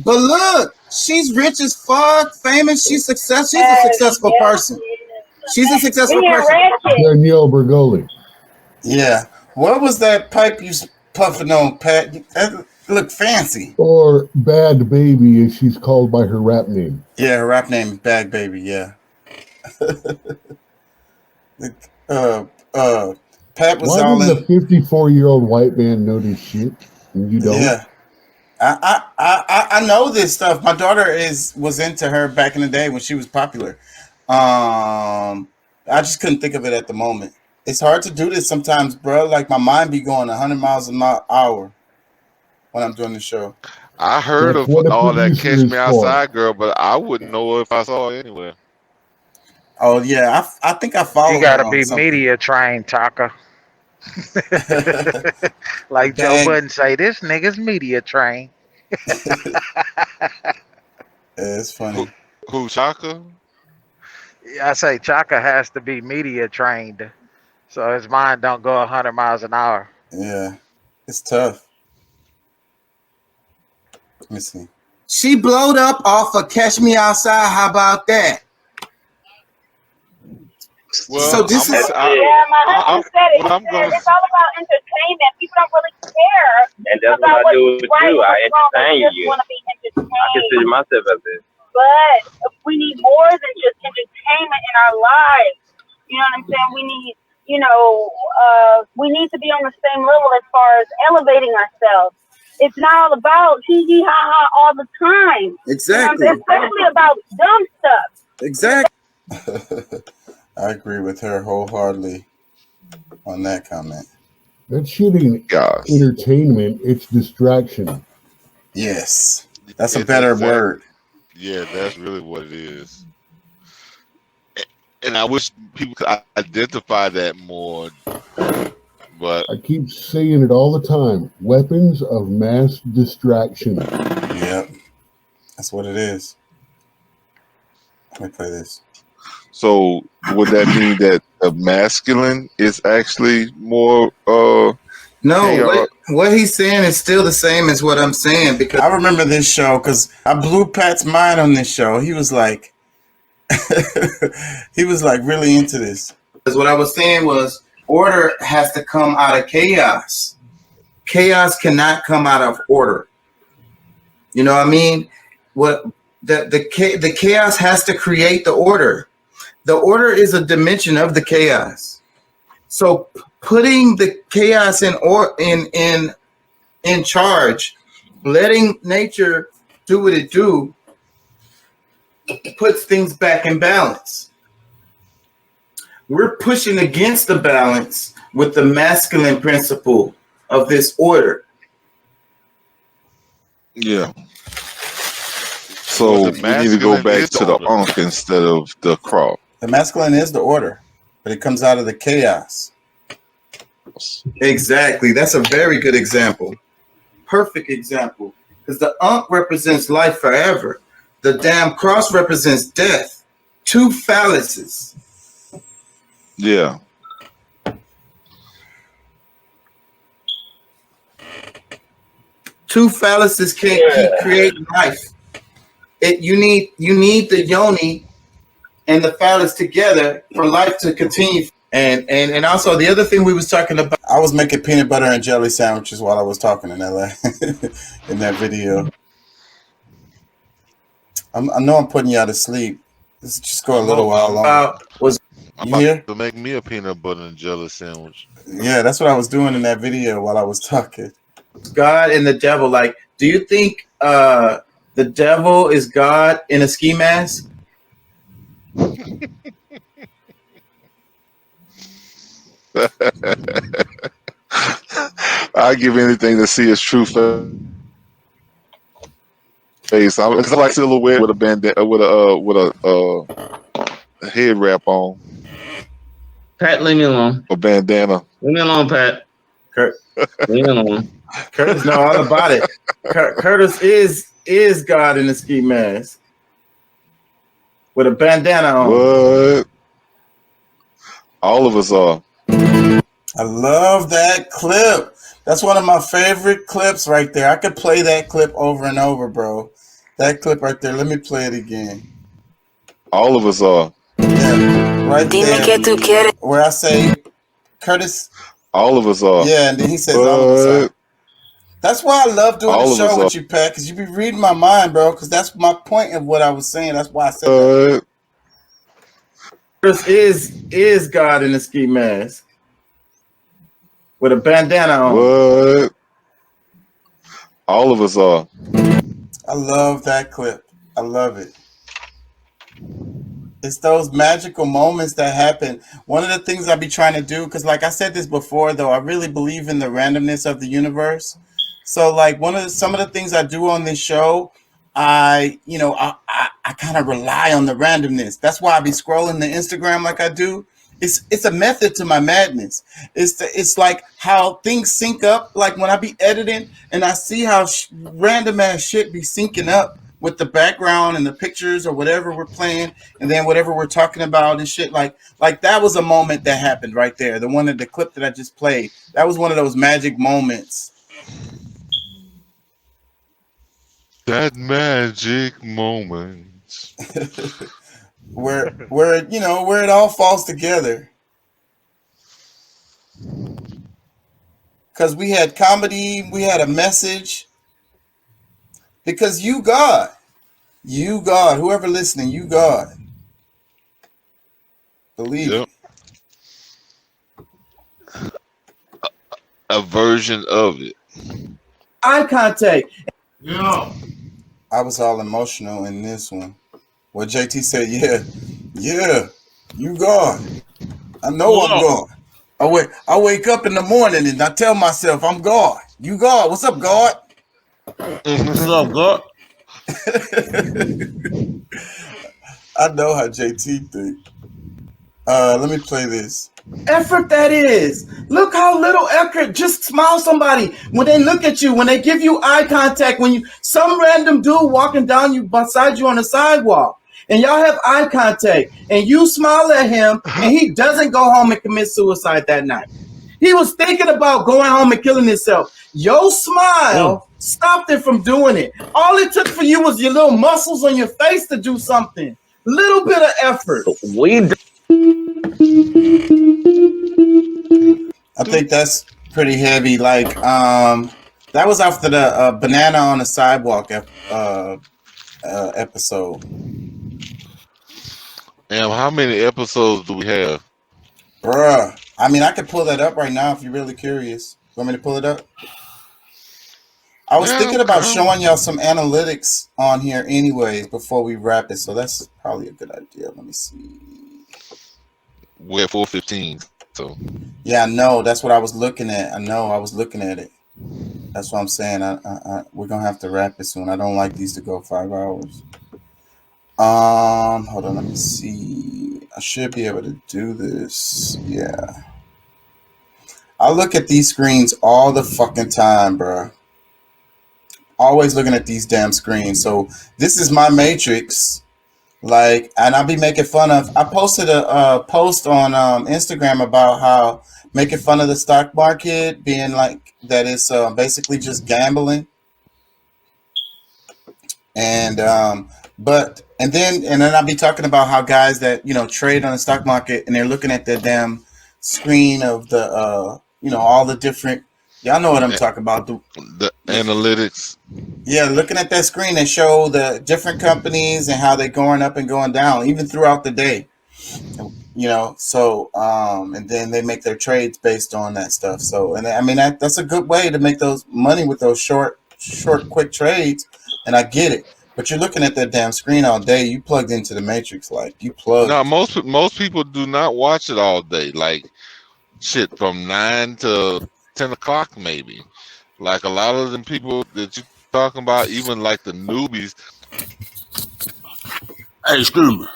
But look, she's rich as fuck, famous. She's a successful person. She's a successful person. Danielle Bergoli. Yeah. What was that pipe you puffing on, Pat? That looked fancy. Or Bad Baby, as she's called by her rap name. Yeah, her rap name is Bad Baby. Yeah. Pat was Why all does in. a 54-year-old white man know this shit and you don't? Yeah. I know this stuff. My daughter was into her back in the day when she was popular. I just couldn't think of it at the moment. It's hard to do this sometimes, bro. Like my mind be going 100 miles an hour when I'm doing the show. I heard That's of what a all that producer Catch is Me for. Outside girl, but I wouldn't know if I saw it anywhere. Oh yeah, I think I You follow gotta her on be something. media trained, Chaka. Like Joe Dang. Budden say, this nigga's media trained. It's funny. Who Chaka? I say Chaka has to be media trained, so his mind don't go 100 miles an hour. Yeah, it's tough. Let me see. She blowed up off of Catch Me Outside. How about that? Well, So this is my husband said it. He said it's all about entertainment. People don't really care. And that's what I do with you. I entertain you. Want to be entertained. I consider myself as this. But we need more than just entertainment in our lives. You know what I'm saying? We need, we need to be on the same level as far as elevating ourselves. It's not all about hee hee ha ha all the time. exactly, especially about dumb stuff. Exactly. I agree with her wholeheartedly on that comment. That shit ain't entertainment, it's distraction. Yes. That's a better word. Yeah, that's really what it is. And I wish people could identify that more. But I keep saying it all the time. Weapons of mass distraction. Yep. That's what it is. Let me play this. So would that mean that the masculine is actually more No, what he's saying is still the same as what I'm saying, because I remember this show because I blew Pat's mind on this show. He was like he was like really into this. Because what I was saying was order has to come out of chaos. Chaos cannot come out of order. You know what I mean? What the chaos has to create the order. The order is a dimension of the chaos. So putting the chaos in charge, letting nature do what it do, puts things back in balance. We're pushing against the balance with the masculine principle of this order. Yeah. So we need to go back to the Ankh instead of the crop. The masculine is the order, but it comes out of the chaos. Exactly. That's a very good example. Perfect example. Because the Ankh represents life forever. The damn cross represents death. Two phalluses. Yeah. Two phalluses can't keep creating life. You need the yoni and the phallus together for life to continue. And also the other thing we was talking about, I was making peanut butter and jelly sandwiches while I was talking in LA in that video. I know I'm putting y'all to sleep. Let's just go a little while longer. I'm about to make me a peanut butter and jelly sandwich. Yeah, that's what I was doing in that video while I was talking. God and the devil. Like, do you think the devil is God in a ski mask? I give anything to see his true face. Because I like silhouette with a bandana, with a head wrap on. Pat, leave me alone. A bandana. Leave me alone, Pat. Leave me alone. Curtis know all about it. Curtis is God in a ski mask with a bandana on. What? All of us are. I love that clip. That's one of my favorite clips right there. I could play that clip over and over, bro. That clip right there. Let me play it again. All of us are. Yeah, right there. Where I say, Curtis. All of us are. Yeah, and then he says all of us are. That's why I love doing the show with you, Pat, because you be reading my mind, bro, because that's my point of what I was saying. That's why I said that. Curtis is God in a ski mask with a bandana on. What? All of us are. I love that clip. I love it. It's those magical moments that happen. One of the things I be trying to do, because like I said this before, though, I really believe in the randomness of the universe. So like some of the things I do on this show, I kind of rely on the randomness. That's why I be scrolling the Instagram like I do. It's a method to my madness. It's like how things sync up. Like when I be editing and I see how random ass shit be syncing up with the background and the pictures or whatever we're playing, and then whatever we're talking about and shit. Like that was a moment that happened right there. The clip that I just played. That was one of those magic moments. That magic moment. where it all falls together. Because we had comedy, we had a message. Because you God, whoever listening, you God. Believe it. A version of it. Eye contact. Yeah. I was all emotional in this one. Well, JT said, yeah, you God. I know I'm God. I wake up in the morning and I tell myself I'm God. You God. What's up, God? What's up, God? I know how JT think. Let me play this. Effort that is. Look how little effort. Just smile somebody when they look at you, when they give you eye contact, when some random dude walking down beside you on the sidewalk and y'all have eye contact and you smile at him and he doesn't go home and commit suicide that night. He was thinking about going home and killing himself. Your smile stopped it from doing it. All it took for you was your little muscles on your face to do something. Little bit of effort. I think that's pretty heavy. Like, that was after the banana on the sidewalk episode. And how many episodes do we have? Bruh. I mean, I could pull that up right now if you're really curious. Want me to pull it up? I was thinking about showing y'all some analytics on here anyways before we wrap it. So that's probably a good idea. Let me see. We're at 4:15. So yeah, I know. That's what I was looking at. I know. I was looking at it. That's what I'm saying. We're gonna have to wrap it soon. I don't like these to go 5 hours. Hold on. Let me see. I should be able to do this. Yeah. I look at these screens all the fucking time, bro. Always looking at these damn screens. So this is my matrix. Like, and I'll be making fun of. I posted a post on Instagram about how making fun of the stock market being like that is basically just gambling. And then I'll be talking about how guys that trade on the stock market and they're looking at the damn screen of the all the different. Y'all know what I'm talking about. The analytics. Yeah, looking at that screen, they show the different companies and how they're going up and going down, even throughout the day. So and then they make their trades based on that stuff. So, and I mean that's a good way to make those money with those short, quick trades. And I get it, but you're looking at that damn screen all day. You plugged into the matrix, like you plugged. No, most people do not watch it all day. Like shit, from 9 to 10 o'clock maybe. Like a lot of them people that you talking about, even like the newbies. Hey, excuse me.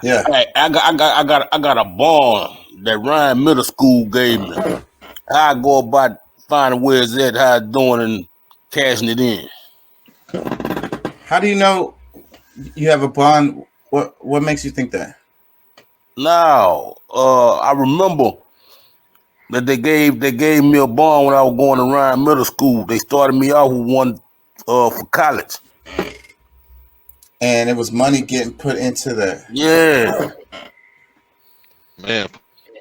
Yeah. Hey, I got a bond that Ryan Middle School gave me. How I go about finding where it's at, how it's doing, and cashing it in. How do you know you have a bond? What makes you think that? Now, I remember that they gave me a bond when I was going to Ryan Middle School. They started me out with one for college. And it was money getting put into that. Yeah. Man,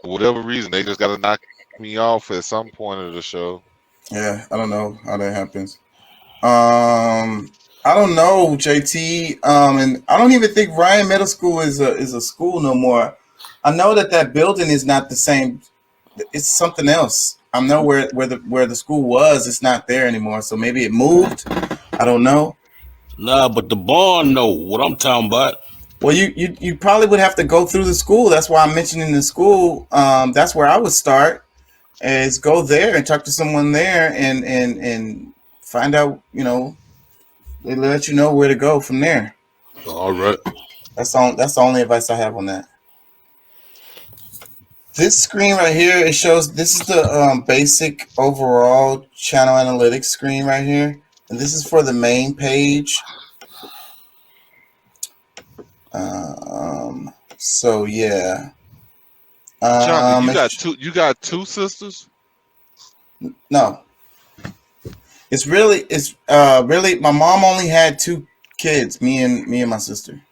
for whatever reason, they just got to knock me off at some point of the show. Yeah, I don't know how that happens. I don't know, JT. And I don't even think Ryan Middle School is a school no more. I know that building is not the same. it's something else. I know where the school was. It's not there anymore. So maybe it moved. I don't know. Nah, but the barn know what I'm talking about. Well, you probably would have to go through the school. That's why I'm mentioning the school. That's where I would start. Is go there and talk to someone there and find out. You know, they let you know where to go from there. All right. That's the only advice I have on that. This screen right here, it shows, this is the basic overall channel analytics screen right here. And this is for the main page. So yeah. Johnny, you got two sisters? No. It's really my mom only had 2 kids, me and my sister.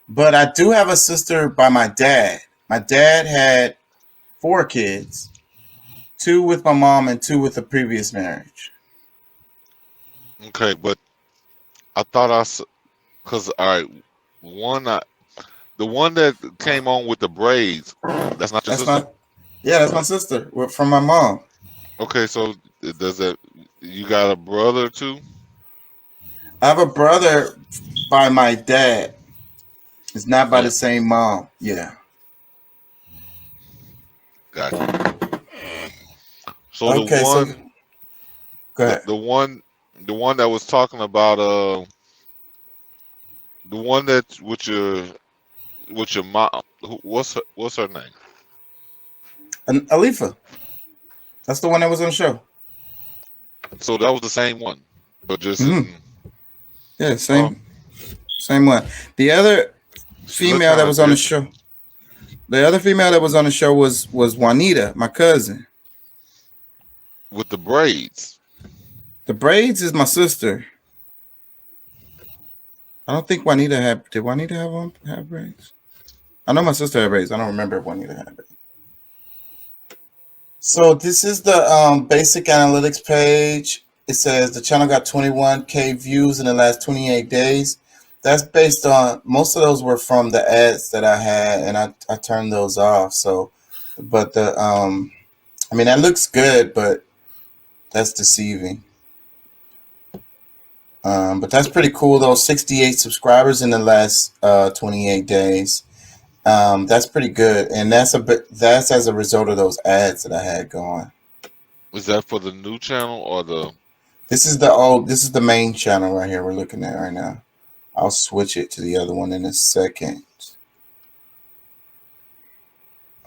But I do have a sister by my dad. My dad had 4 kids, 2 with my mom and 2 with a previous marriage. Okay, but I thought because all right, the one that came on with the braids, that's not your sister? That's my sister from my mom. Okay, so you got a brother too? I have a brother by my dad. It's not by the same mom. Yeah. Gotcha. So okay, go ahead. The one that was talking about the one that with your mom, what's her name? Alifa. That's the one that was on the show. So that was the same one, but just yeah, same one. The other female that was on the show. The other female that was on the show was Juanita, my cousin. With the braids. The braids is my sister. I don't think Juanita had. Did Juanita have braids? I know my sister had braids. I don't remember if Juanita had braids. So this is the basic analytics page. It says the channel got 21K views in the last 28 days. That's based on, most of those were from the ads that I had, and I turned those off. So, but I mean, that looks good, but that's deceiving. But that's pretty cool though. 68 subscribers in the last 28 days. That's pretty good, and that's as a result of those ads that I had going. Was that for the new channel or the? This is the main channel right here we're looking at right now. I'll switch it to the other one in a second.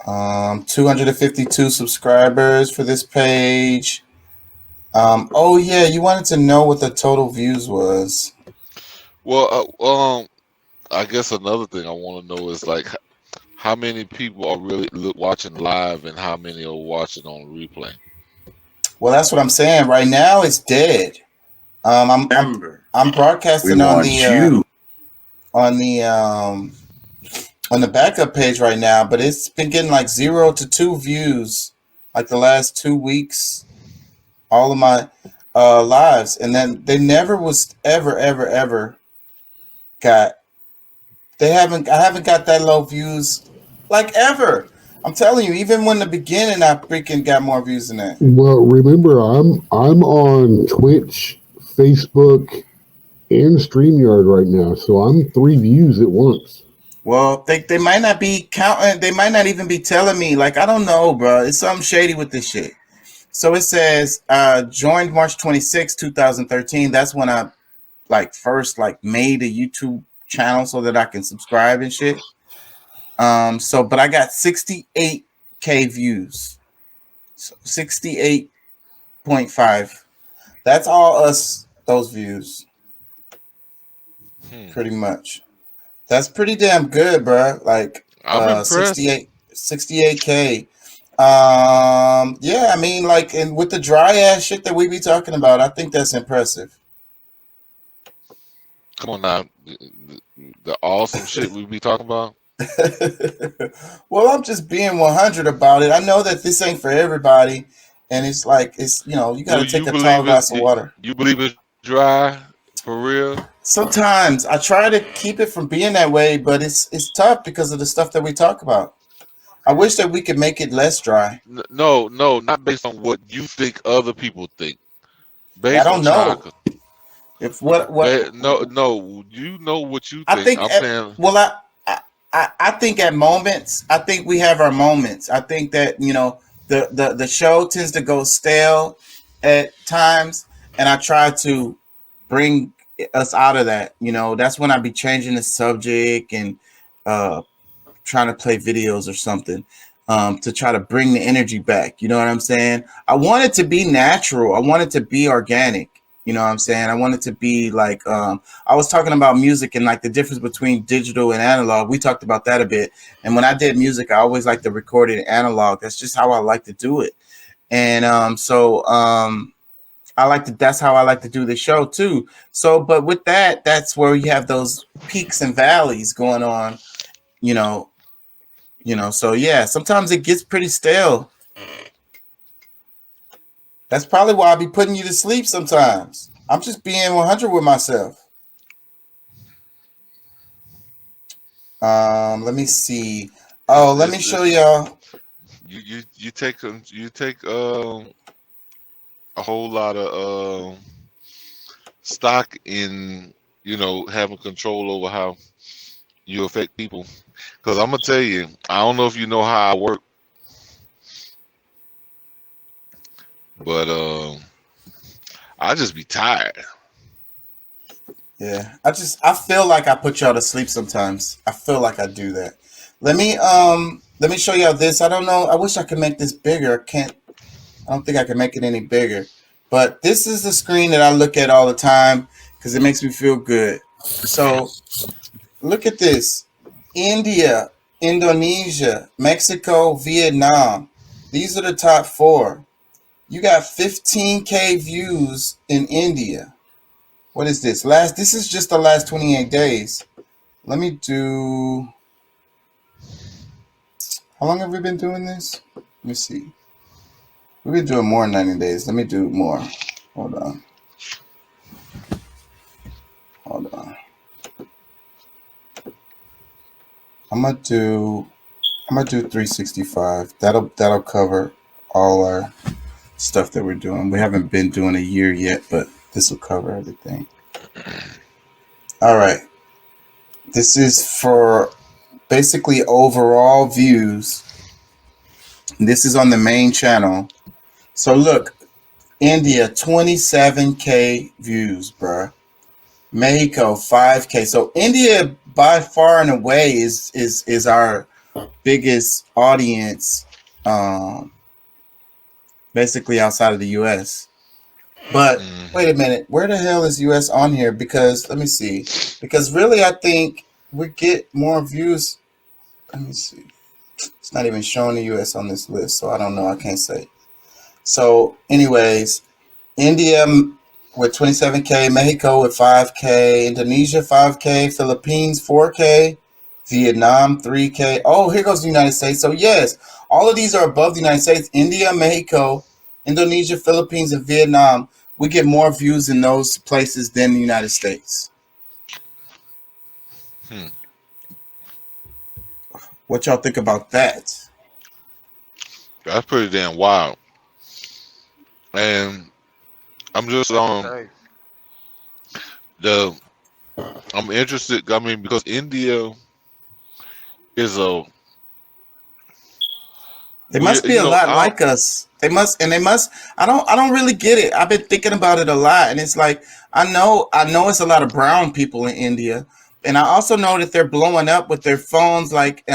252 subscribers for this page. Oh yeah, you wanted to know what the total views was. Well, I guess another thing I want to know is like how many people are really watching live and how many are watching on replay. Well, that's what I'm saying. Right now, it's dead. I'm broadcasting on the backup page right now, but it's been getting like 0 to 2 views like the last 2 weeks. All of my lives, and then they never was ever got. I haven't got that low views like ever. I'm telling you, even when the beginning, I freaking got more views than that. Well, remember, I'm on Twitch, Facebook, and StreamYard right now, so I'm 3 views at once. Well, they might not be counting. They might not even be telling me. Like, I don't know, bro. It's something shady with this shit. So it says joined March 26, 2013. That's when I first made a YouTube channel so that I can subscribe and shit. But I got 68K views. So 68.5. That's all those views. Pretty much. That's pretty damn good, bro. Like I'm impressed. 68K. Yeah, I mean, and with the dry ass shit that we be talking about, I think that's impressive. Come on now, the awesome shit we be talking about. Well, I'm just being 100 about it. I know that this ain't for everybody, and it's you got to take a tall glass of water. You believe it's dry for real? Sometimes I try to keep it from being that way, but it's tough because of the stuff that we talk about. I wish that we could make it less dry. No, not based on what you think other people think. I Based on don't China. know if what No, you know what you I think. think. I'm saying. Well, I think at moments, I think we have our moments. I think that the show tends to go stale at times, and I try to bring us out of that. That's when I be changing the subject and trying to play videos or something to try to bring the energy back. You know what I'm saying? I want it to be natural. I want it to be organic. You know what I'm saying? I want it to be like I was talking about music and like the difference between digital and analog. We talked about that a bit. And when I did music, I always like to record it in analog. That's just how I like to do it. And that's how I like to do the show too. So, but with that, that's where you have those peaks and valleys going on, so yeah, sometimes it gets pretty stale. That's probably why I be putting you to sleep sometimes. I'm just being 100 with myself. Let me see. Oh, let me show y'all. You take a whole lot of stock in having control over how you affect people. Because I'm gonna tell you, I don't know if you know how I work, but I just be tired. Yeah, I feel like I put y'all to sleep sometimes. I feel like I do that. Let me show y'all this. I don't know. I wish I could make this bigger. I don't think I can make it any bigger. But this is the screen that I look at all the time because it makes me feel good. So look at this. India, Indonesia, Mexico, Vietnam. These are the top 4. You got 15K views in India. What is this? This is just the last 28 days. Let me do. How long have we been doing this? Let me see. We've been doing more than 90 days. Let me do more. Hold on. I'm gonna do 365. That'll cover all our stuff that we're doing. We haven't been doing a year yet, but this will cover everything. All right. This is for basically overall views. This is on the main channel. So look, India 27K views, bruh. Mexico 5K. So India by far and away is our biggest audience, basically outside of the US. But wait a minute, where the hell is US on here? Because let me see. Because really, I think we get more views. Let me see. It's not even showing the US on this list, so I don't know. I can't say. So, anyways, India with 27K, Mexico with 5K, Indonesia 5K, Philippines 4K, Vietnam 3K. Oh, here goes the United States. So yes, all of these are above the United States. India, Mexico, Indonesia, Philippines, and Vietnam. We get more views in those places than the United States. What y'all think about that? That's pretty damn wild. And I'm just I'm interested. I mean, because India is They must be a lot like us. They must. I don't really get it. I've been thinking about it a lot, and it's like I know it's a lot of brown people in India, and I also know that they're blowing up with their phones. Like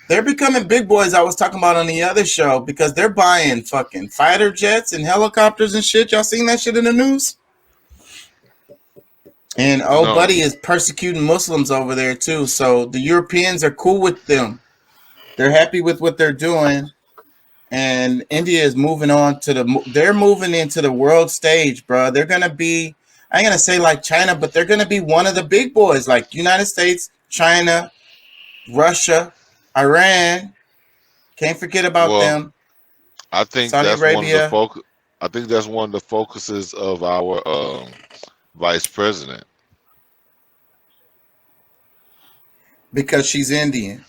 they're becoming big boys. I was talking about on the other show because they're buying fucking fighter jets and helicopters and shit. Y'all seen that shit in the news? And buddy is persecuting Muslims over there too. So the Europeans are cool with them. They're happy with what they're doing. And India is moving on they're moving into the world stage, bro. They're going to be, I ain't going to say like China, but they're going to be one of the big boys like United States, China, Russia, Iran. Can't forget about them. I think Saudi that's Arabia. I think that's one of the focuses of our vice president. Because she's Indian.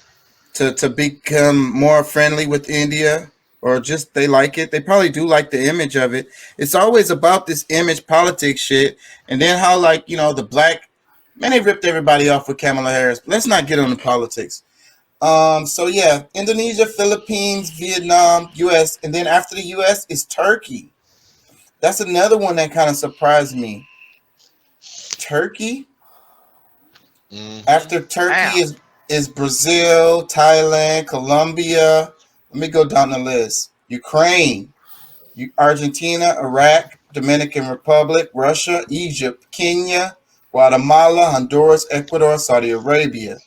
to become more friendly with India, or just they like it. They probably do like the image of it. It's always about this image politics shit, and then how like the black man, they ripped everybody off with Kamala Harris. But let's not get on the politics. So yeah, Indonesia, Philippines, Vietnam, U.S., and then after the U.S. is Turkey. That's another one that kind of surprised me. Turkey. After Turkey is Brazil, Thailand, Colombia. Let me go down the list. Ukraine, Argentina, Iraq, Dominican Republic, Russia, Egypt, Kenya, Guatemala, Honduras, Ecuador, Saudi Arabia,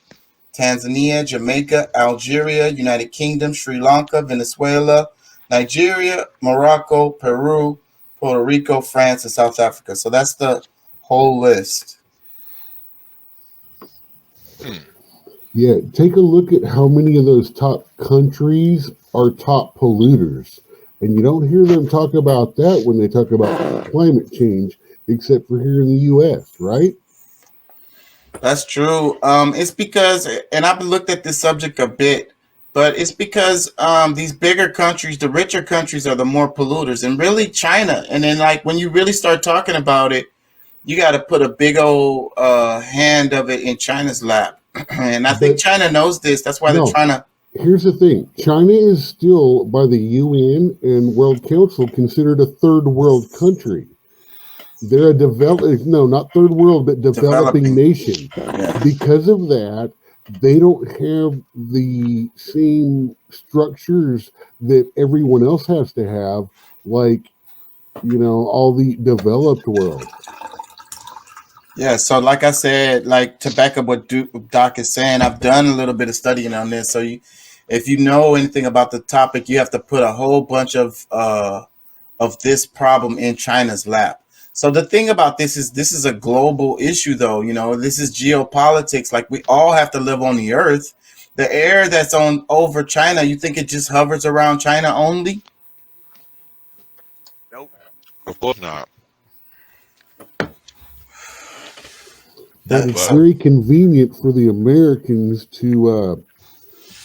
Tanzania, Jamaica, Algeria, United Kingdom, Sri Lanka, Venezuela, Nigeria, Morocco, Peru, Puerto Rico, France, and South Africa. So that's the whole list. Yeah, take a look at how many of those top countries are top polluters. And you don't hear them talk about that when they talk about climate change, except for here in the U.S., right? That's true. It's because, and I've looked at this subject a bit, but it's because these bigger countries, the richer countries, are the more polluters, and really China. And then, like, when you really start talking about it, you got to put a big old hand of it in China's lap. And I think China knows this. That's why they're trying to. Here's the thing. China is still, by the UN and World Council, considered a third world country. They're a not third world, but developing nation. Yeah. Because of that, they don't have the same structures that everyone else has to have, like, all the developed world. Yeah, so like I said, like to back up what Doc is saying, I've done a little bit of studying on this. So if you know anything about the topic, you have to put a whole bunch of this problem in China's lap. So the thing about this is a global issue, though. This is geopolitics. Like, we all have to live on the earth. The air that's over China, you think it just hovers around China only? Nope. Of course not. But it's very convenient for the Americans to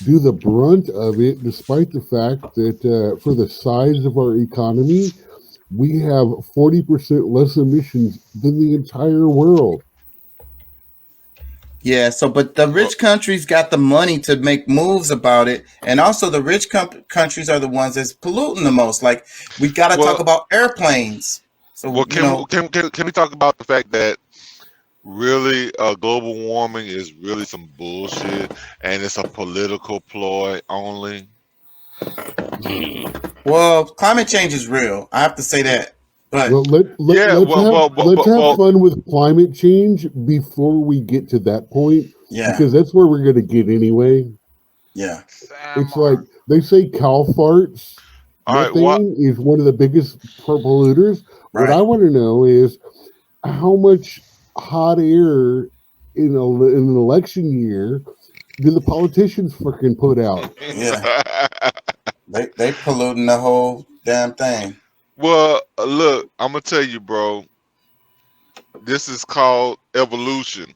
do the brunt of it, despite the fact that for the size of our economy, we have 40% less emissions than the entire world. Yeah, but the rich countries got the money to make moves about it, and also the rich countries are the ones that's polluting the most. Like, we got to talk about airplanes. So, can we talk about the fact that really global warming is really some bullshit, and it's a political ploy only? Well, climate change is real. I have to say that. But let's have fun with climate change before we get to that point. Yeah, because that's where we're going to get anyway. Yeah, it's like they say cow farts. Methane is one of the biggest polluters. What I want to know is how much hot air in an election year do the politicians freaking put out? Yeah, they polluting the whole damn thing. Well, look, I'm gonna tell you, bro. This is called evolution,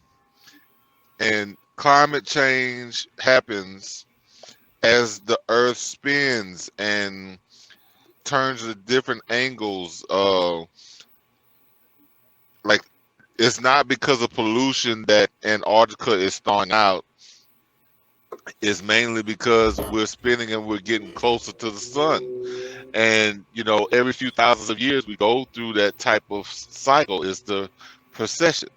and climate change happens as the Earth spins and turns at different angles. Like, it's not because of pollution that Antarctica is thawing out. It's mainly because we're spinning and we're getting closer to the sun. And, every few thousands of years we go through that type of cycle. Is the precession.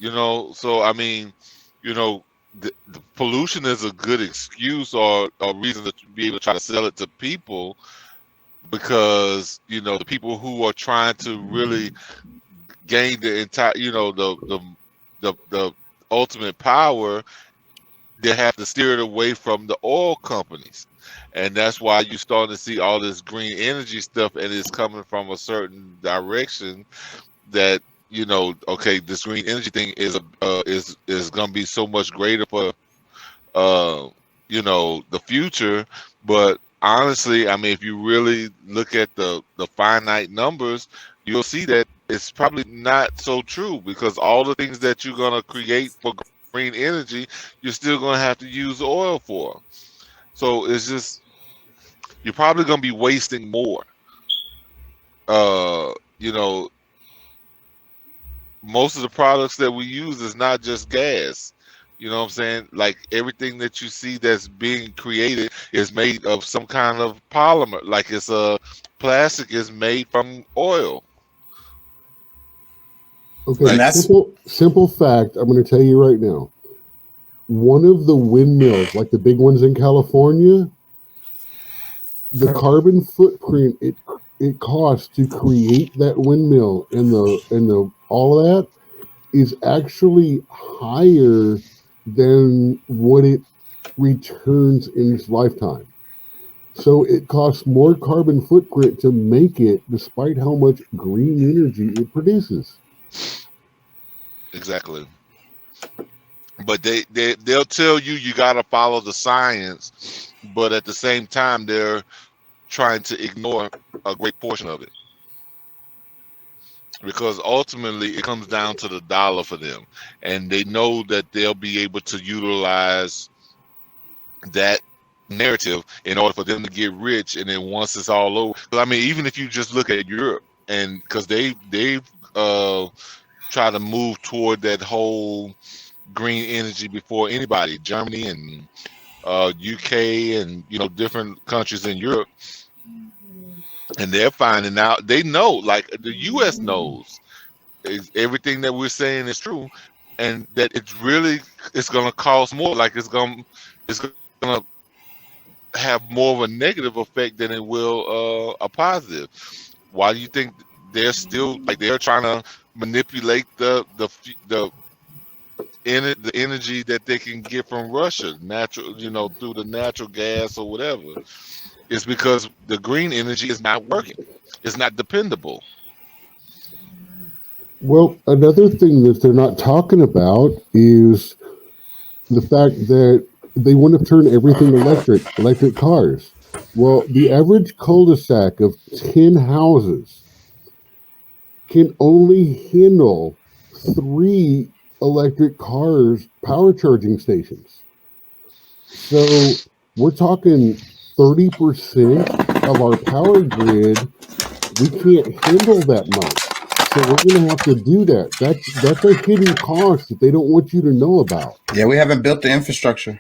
So, I mean, the pollution is a good excuse or a reason to be able to try to sell it to people, because, the people who are trying to really gain the entire, the ultimate power, they have to steer it away from the oil companies. And that's why you're starting to see all this green energy stuff, and it's coming from a certain direction that, this green energy thing is going to be so much greater for, the future. But honestly, I mean, if you really look at the finite numbers, you'll see that it's probably not so true, because all the things that you're going to create for green energy, you're still going to have to use oil for. So it's just, you're probably going to be wasting more. You know, most of the products that we use is not just gas. You know what I'm saying? Like everything that you see that's being created is made of some kind of polymer. Like it's a plastic is made from oil. Okay, simple fact. I'm going to tell you right now. One of the windmills, like the big ones in California, the carbon footprint it costs to create that windmill and the all of that is actually higher than what it returns in its lifetime. So it costs more carbon footprint to make it, despite how much green energy it produces. Exactly. But they'll tell you got to follow the science, but at the same time they're trying to ignore a great portion of it, because ultimately it comes down to the dollar for them, and they know that they'll be able to utilize that narrative in order for them to get rich. And then once it's all over, I mean, even if you just look at Europe, and because they've tried to move toward that whole green energy before anybody, Germany and UK and different countries in Europe, and they're finding out. They know, like the US knows, everything that we're saying is true, and that it's going to cost more. Like it's going to have more of a negative effect than it will a positive. Why do you think they're still they're trying to manipulate the energy that they can get from Russia, natural, through the natural gas or whatever? It's because the green energy is not working. It's not dependable. Well, another thing that they're not talking about is the fact that they want to turn everything electric cars. Well, the average cul-de-sac of 10 houses can only handle 3 electric cars power charging stations. So we're talking 30% of our power grid. We can't handle that much. So we're going to have to do that. That's a hidden cost that they don't want you to know about. Yeah, we haven't built the infrastructure.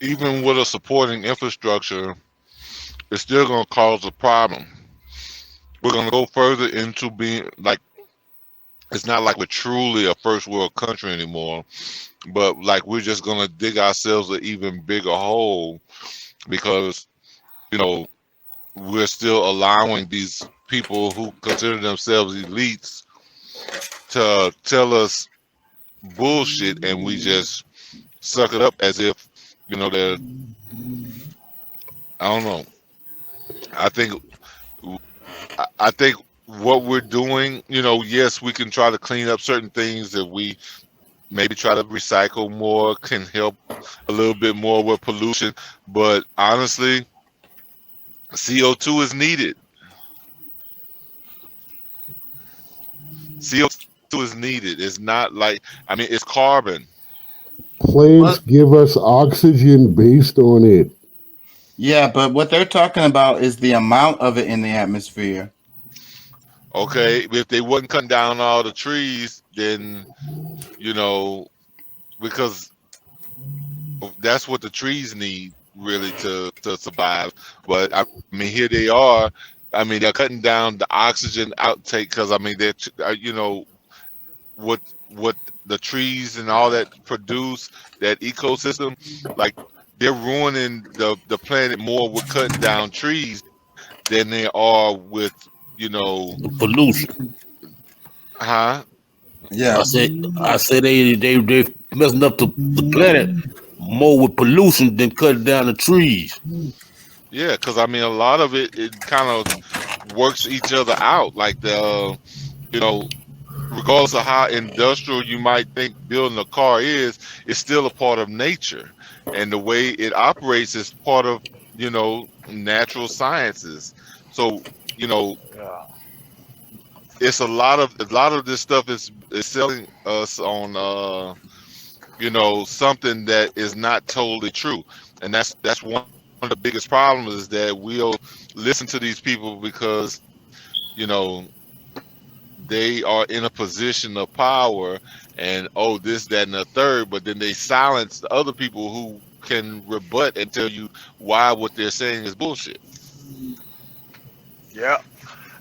Even with a supporting infrastructure, it's still going to cause a problem. We're going to go further into being like, it's not like we're truly a first world country anymore, but like we're just going to dig ourselves an even bigger hole, because we're still allowing these people who consider themselves elites to tell us bullshit, and we just suck it up as if they're, I don't know. I think what we're doing, yes, we can try to clean up certain things that we maybe try to recycle more, can help a little bit more with pollution, but honestly, CO2 is needed. CO2 is needed. It's not like, it's carbon. Plants give us oxygen based on it. Yeah, but what they're talking about is the amount of it in the atmosphere. Okay, if they wouldn't cut down all the trees, then, because that's what the trees need really to survive. But here they are. They're cutting down the oxygen outtake because they're what the trees and all that produce, that ecosystem, like they're ruining the planet more with cutting down trees than they are with pollution. Huh? Yeah. I said they messing up the planet more with pollution than cutting down the trees. Yeah, because a lot of it kind of works each other out. Like regardless of how industrial you might think building a car is, it's still a part of nature, and the way it operates is part of natural sciences. So it's a lot of this stuff is selling us on something that is not totally true, and that's one of the biggest problems is that we'll listen to these people because you know they are in a position of power and this, that, and the third, but then they silence the other people who can rebut and tell you why what they're saying is bullshit. Yeah,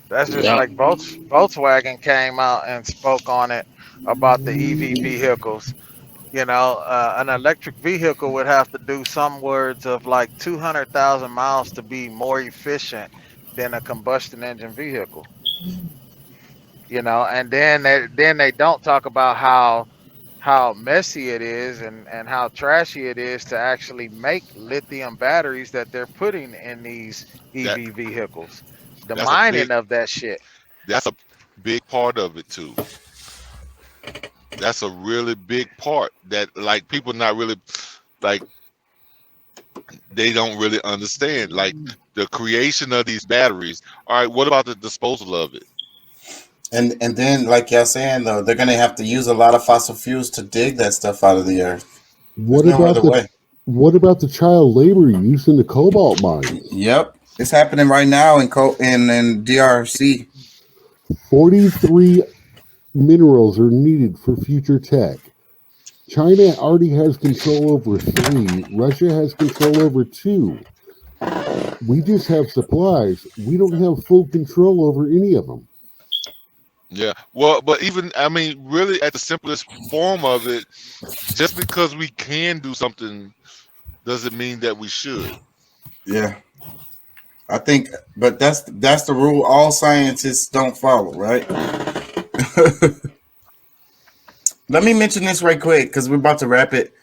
that's just Yeah. like Volkswagen came out and spoke on it about the EV vehicles. An electric vehicle would have to do some words of like 200,000 miles to be more efficient than a combustion engine vehicle. And then they don't talk about how messy it is and how trashy it is to actually make lithium batteries that they're putting in these That EV vehicles. The that's a mining of that shit. that's a big part of it too. That's a really big part that like people not really like they don't really understand. Like the creation of these batteries. All right, what about the disposal of it? And then, like y'all saying though, they're gonna have to use a lot of fossil fuels to dig that stuff out of the earth. There's What no about other way. what about the child labor used in the cobalt mines? Yep, it's happening right now in DRC. 43 minerals are needed for future tech. China already has control over 3. Russia has control over 2. We just have supplies. We don't have full control over any of them. Yeah. Well, but even I mean, really, at the simplest form of it, just because we can do something doesn't mean that we should. Yeah, I think, but that's the rule all scientists don't follow, right? Let me mention this right quick because we're about to wrap it.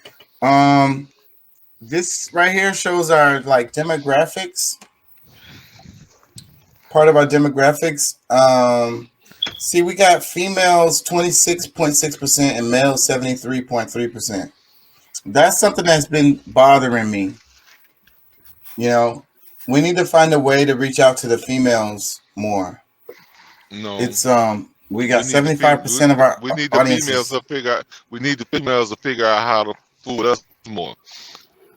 This right here shows our like demographics. Part of our demographics. See, we got females 26.6% and males 73.3%. That's something that's been bothering me. We need to find a way to reach out to the females more. No, it's we got need 75% of our we need the audiences. females to figure out. We need the females to figure out how to fool with us more.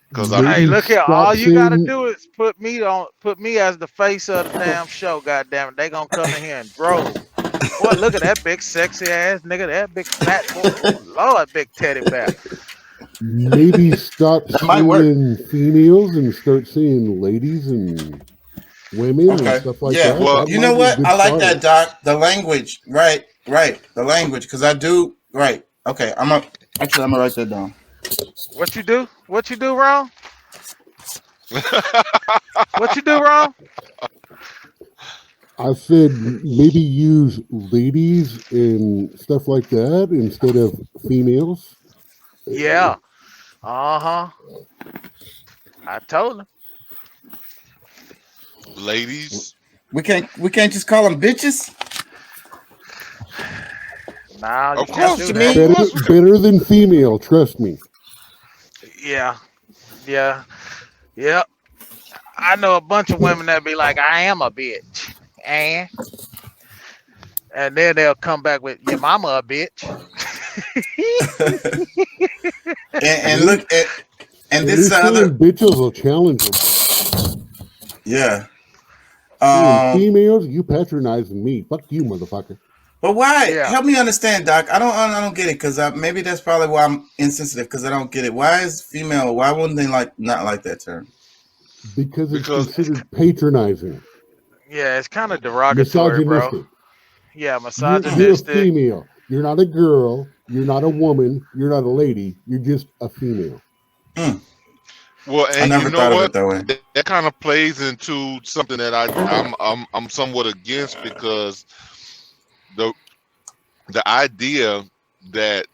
Because Hey, look here. All you gotta do is put me as the face of the damn show. Goddamn it, they gonna come in here and droves. Boy, look at that big sexy ass nigga. That big fat boy. Oh Lord, big teddy bear. Maybe stop seeing females and start seeing ladies and women and stuff like that. Well, that you know what? I like that, start. Doc. The language, right? The language, because I do right. Okay, I'm gonna write that down. What you do? What you do wrong? What you do wrong? I said maybe use ladies and stuff like that instead of females. Yeah. I told him. Ladies. We can't just call them bitches. Nah, of course, you mean better than female. Trust me. Yeah. I know a bunch of women that be like, "I am a bitch," and then they'll come back with, "Your mama a bitch." and look at this other bitches will challenge them. Yeah. Females, you patronizing me. Fuck you, motherfucker. But why? Yeah. Help me understand, Doc. I don't get it because maybe that's probably why I'm insensitive because I don't get it. Why is female? Why wouldn't they not like that term? Because it's considered patronizing. Yeah, it's kind of derogatory, bro. Yeah, misogynistic. You're a female. You're not a girl. You're not a woman. You're not a lady. You're just a female. Well, and I never thought of it that way. That kind of plays into something that I'm somewhat against because the idea that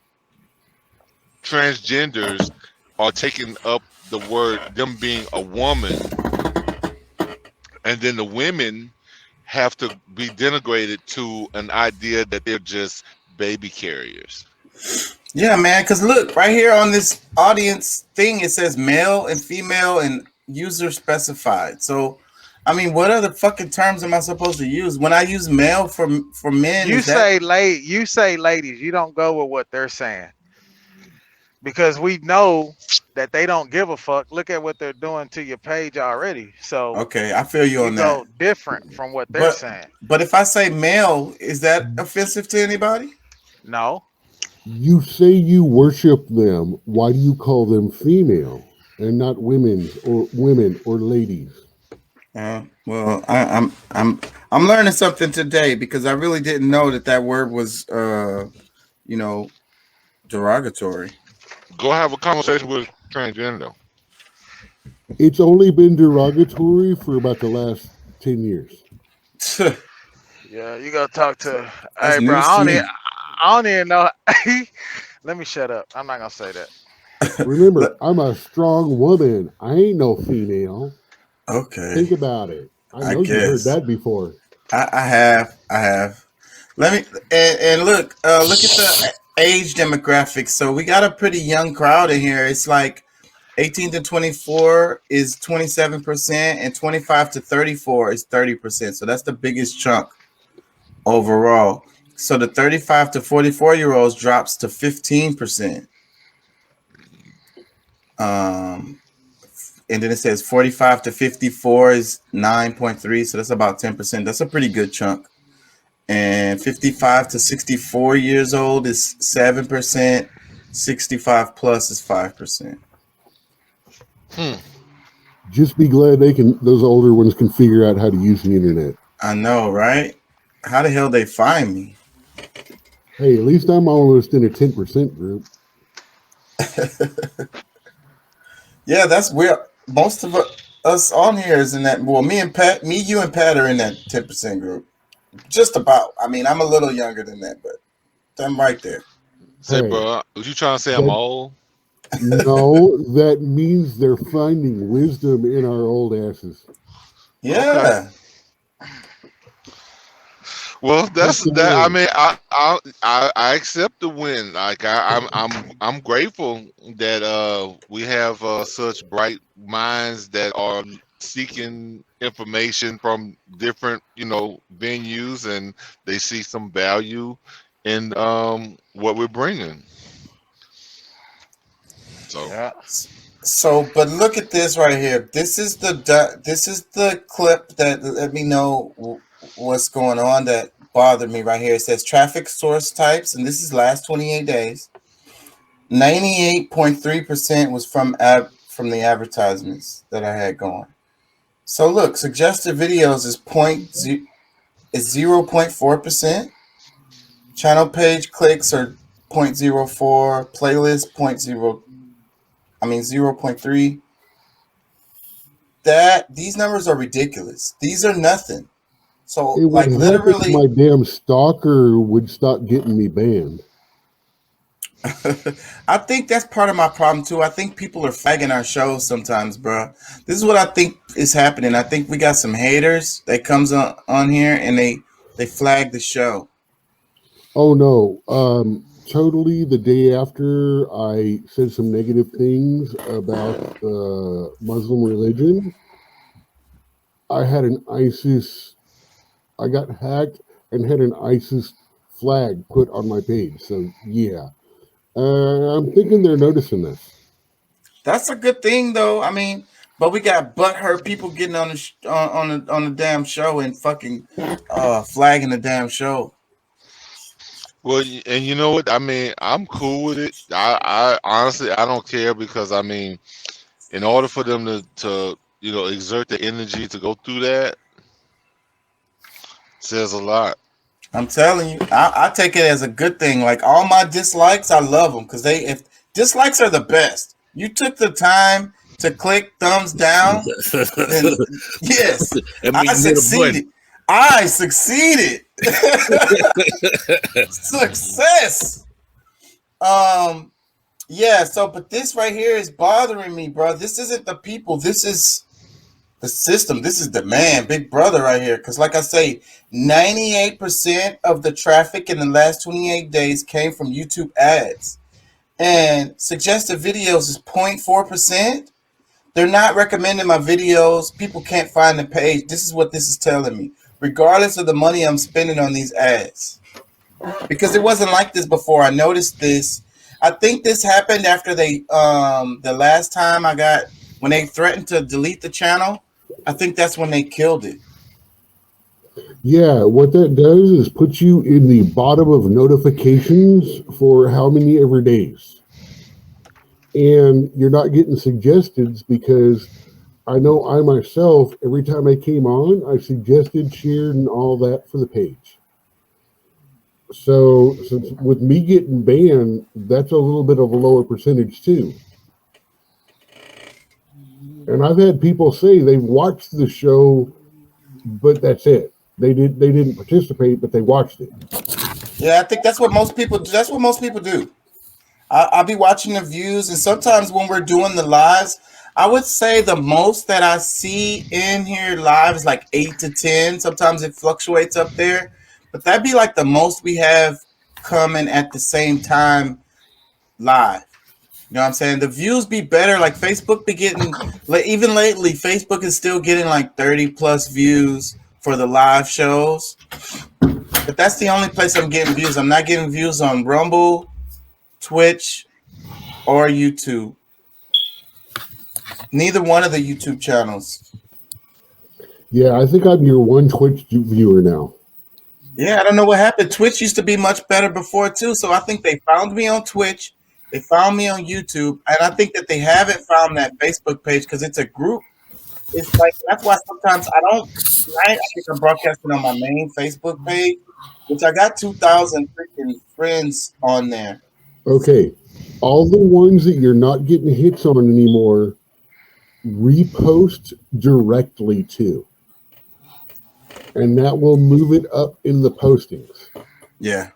transgenders are taking up the word them being a woman, and then the women have to be denigrated to an idea that they're just baby carriers. Yeah, man, because look, right here on this audience thing, it says male and female and user specified. So I mean, what other fucking terms am I supposed to use when I use male for men? You say ladies. You don't go with what they're saying because we know that they don't give a fuck. Look at what they're doing to your page already. So okay, I feel you you on that. go different from what they're saying. But if I say male, is that offensive to anybody? No. You say you worship them. Why do you call them female and not women or ladies? Well, I'm learning something today because I really didn't know that word was derogatory. Go have a conversation with transgender. It's only been derogatory for about the last 10 years. Yeah, you gotta talk to. Hey, bro, I don't even know. Let me shut up. I'm not gonna say that. Remember, I'm a strong woman. I ain't no female. Okay. Think about it. I know you've heard that before. I have. Let me and look at the age demographics. So we got a pretty young crowd in here. It's like 18 to 24 is 27%, and 25 to 34 is 30%. So that's the biggest chunk overall. So the 35 to 44-year-olds drops to 15%. And then it says 45 to 54 is 9.3. So that's about 10%. That's a pretty good chunk. And 55 to 64 years old is 7%. 65 plus is 5%. Just be glad those older ones can figure out how to use the internet. I know, right? How the hell they find me? Hey, at least I'm almost in a 10% group. Yeah, that's where most of us on here is in that. Well, you and Pat are in that 10% group. Just about. I mean, I'm a little younger than that, but I'm right there. Say, bro, was you trying to say I'm old? No, that means they're finding wisdom in our old asses. Yeah. Okay. Well, that's that. I mean, I accept the win. Like I'm grateful that we have such bright minds that are seeking information from different venues, and they see some value in what we're bringing. So. Yeah. So, but look at this right here. This is the clip that let me know what's going on that bothered me right here. It says traffic source types, and this is last 28 days. 98.3% was from the advertisements that I had going. So look, suggested videos is 0.4%. Channel page clicks are 0.04. Playlist 0.3. These numbers are ridiculous. These are nothing. So it would literally, my damn stalker would stop getting me banned. I think that's part of my problem too. I think people are fagging our shows sometimes, bro. This is what I think is happening. I think we got some haters that comes on here and they flag the show. Oh no. Totally the day after I said some negative things about the Muslim religion, I had I got hacked and had an ISIS flag put on my page. So yeah, I'm thinking they're noticing this. That's a good thing though. I mean, but we got butthurt people getting on the damn show and fucking flagging the damn show. Well, and you know what? I mean, I'm cool with it. I honestly, I don't care because I mean, in order for them to exert the energy to go through that, says a lot. I'm telling you, I take it as a good thing. Like all my dislikes, I love them because if dislikes are the best. You took the time to click thumbs down, then yes, I succeeded. I succeeded. Success. Yeah, so but this right here is bothering me, bro. This isn't the people. This is the system. This is the man, Big Brother right here. Because like I say, 98% of the traffic in the last 28 days came from YouTube ads. And suggested videos is 0.4%. they're not recommending my videos. People can't find the page. This is what this is telling me. Regardless of the money I'm spending on these ads. Because it wasn't like this before. I noticed this. I think this happened after they the last time when they threatened to delete the channel. I think that's when they killed it. Yeah, what that does is put you in the bottom of notifications for how many ever days. And you're not getting suggestions because I know I myself, every time I came on, I suggested, shared, and all that for the page. So since with me getting banned, that's a little bit of a lower percentage too. And I've had people say they've watched the show, but that's it. They didn't participate, but they watched it. Yeah, I think that's what most people do. That's what most people do. I'll be watching the views, and sometimes when we're doing the lives, I would say the most that I see in here live is like 8 to 10. Sometimes it fluctuates up there, but that'd be like the most we have coming at the same time live. You know what I'm saying? The views be better. Like Facebook be getting, like even lately, Facebook is still getting like 30 plus views for the live shows. But that's the only place I'm getting views. I'm not getting views on Rumble, Twitch, or YouTube. Neither one of the YouTube channels. Yeah, I think I'm your one Twitch viewer now. Yeah, I don't know what happened. Twitch used to be much better before too. So I think they found me on Twitch. They found me on YouTube. And I think that they haven't found that Facebook page because it's a group. It's like, that's why sometimes I think I'm broadcasting on my main Facebook page, which I got 2,000 freaking friends on there. Okay, all the ones that you're not getting hits on anymore, repost directly to. And that will move it up in the postings. Yeah.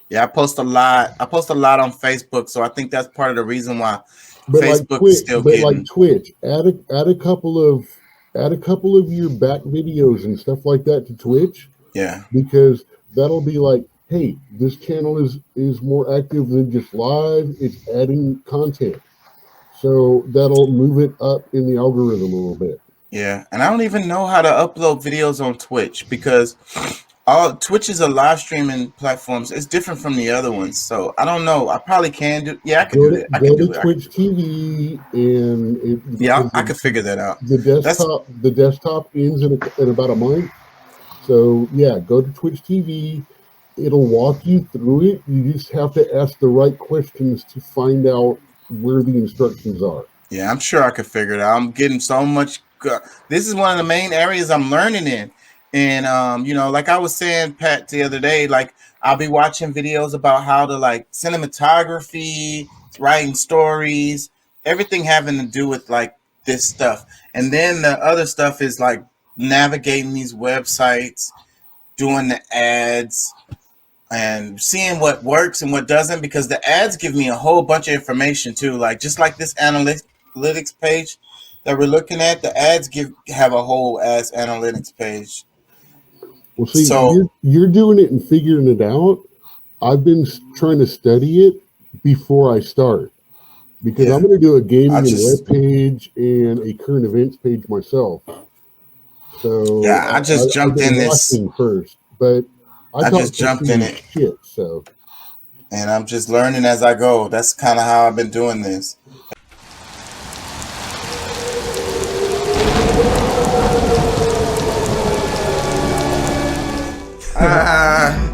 Yeah, I post a lot. I post a lot on Facebook, so I think that's part of the reason why Facebook is still getting. Like Twitch, add a couple of your back videos and stuff like that to Twitch. Yeah. Because that'll be like, hey, this channel is more active than just live. It's adding content. So that'll move it up in the algorithm a little bit. Yeah, and I don't even know how to upload videos on Twitch because Twitch is a live streaming platform. It's different from the other ones, so I don't know. I probably can do. Yeah, I can do it. I can do it. Twitch TV, and I could figure that out. The desktop ends in about a month. So yeah, go to Twitch TV. It'll walk you through it. You just have to ask the right questions to find out where the instructions are. Yeah, I'm sure I could figure it out. I'm getting so much. This is one of the main areas I'm learning in. And, like I was saying, Pat, the other day, like I'll be watching videos about how to like cinematography, writing stories, everything having to do with like this stuff. And then the other stuff is like navigating these websites, doing the ads, and seeing what works and what doesn't, because the ads give me a whole bunch of information too. Like just like this analytics page that we're looking at, the ads have a whole ass analytics page. Well, see, so you're doing it and figuring it out. I've been trying to study it before I start because I'm going to do a gaming and web page and a current events page myself. So yeah, I just jumped in this first, but I just jumped in it. Shit, so. And I'm just learning as I go. That's kind of how I've been doing this.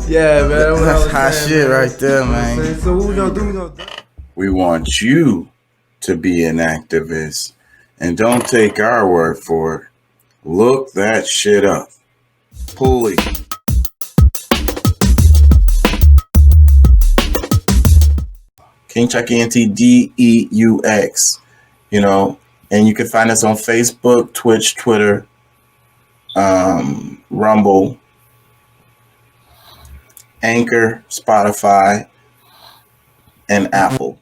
Yeah, man. That's hot shit right there, man. So who know? We want you to be an activist. And don't take our word for it. Look that shit up. Pulley. King Chuck ENTDEUX, and you can find us on Facebook, Twitch, Twitter, Rumble, Anchor, Spotify, and Apple.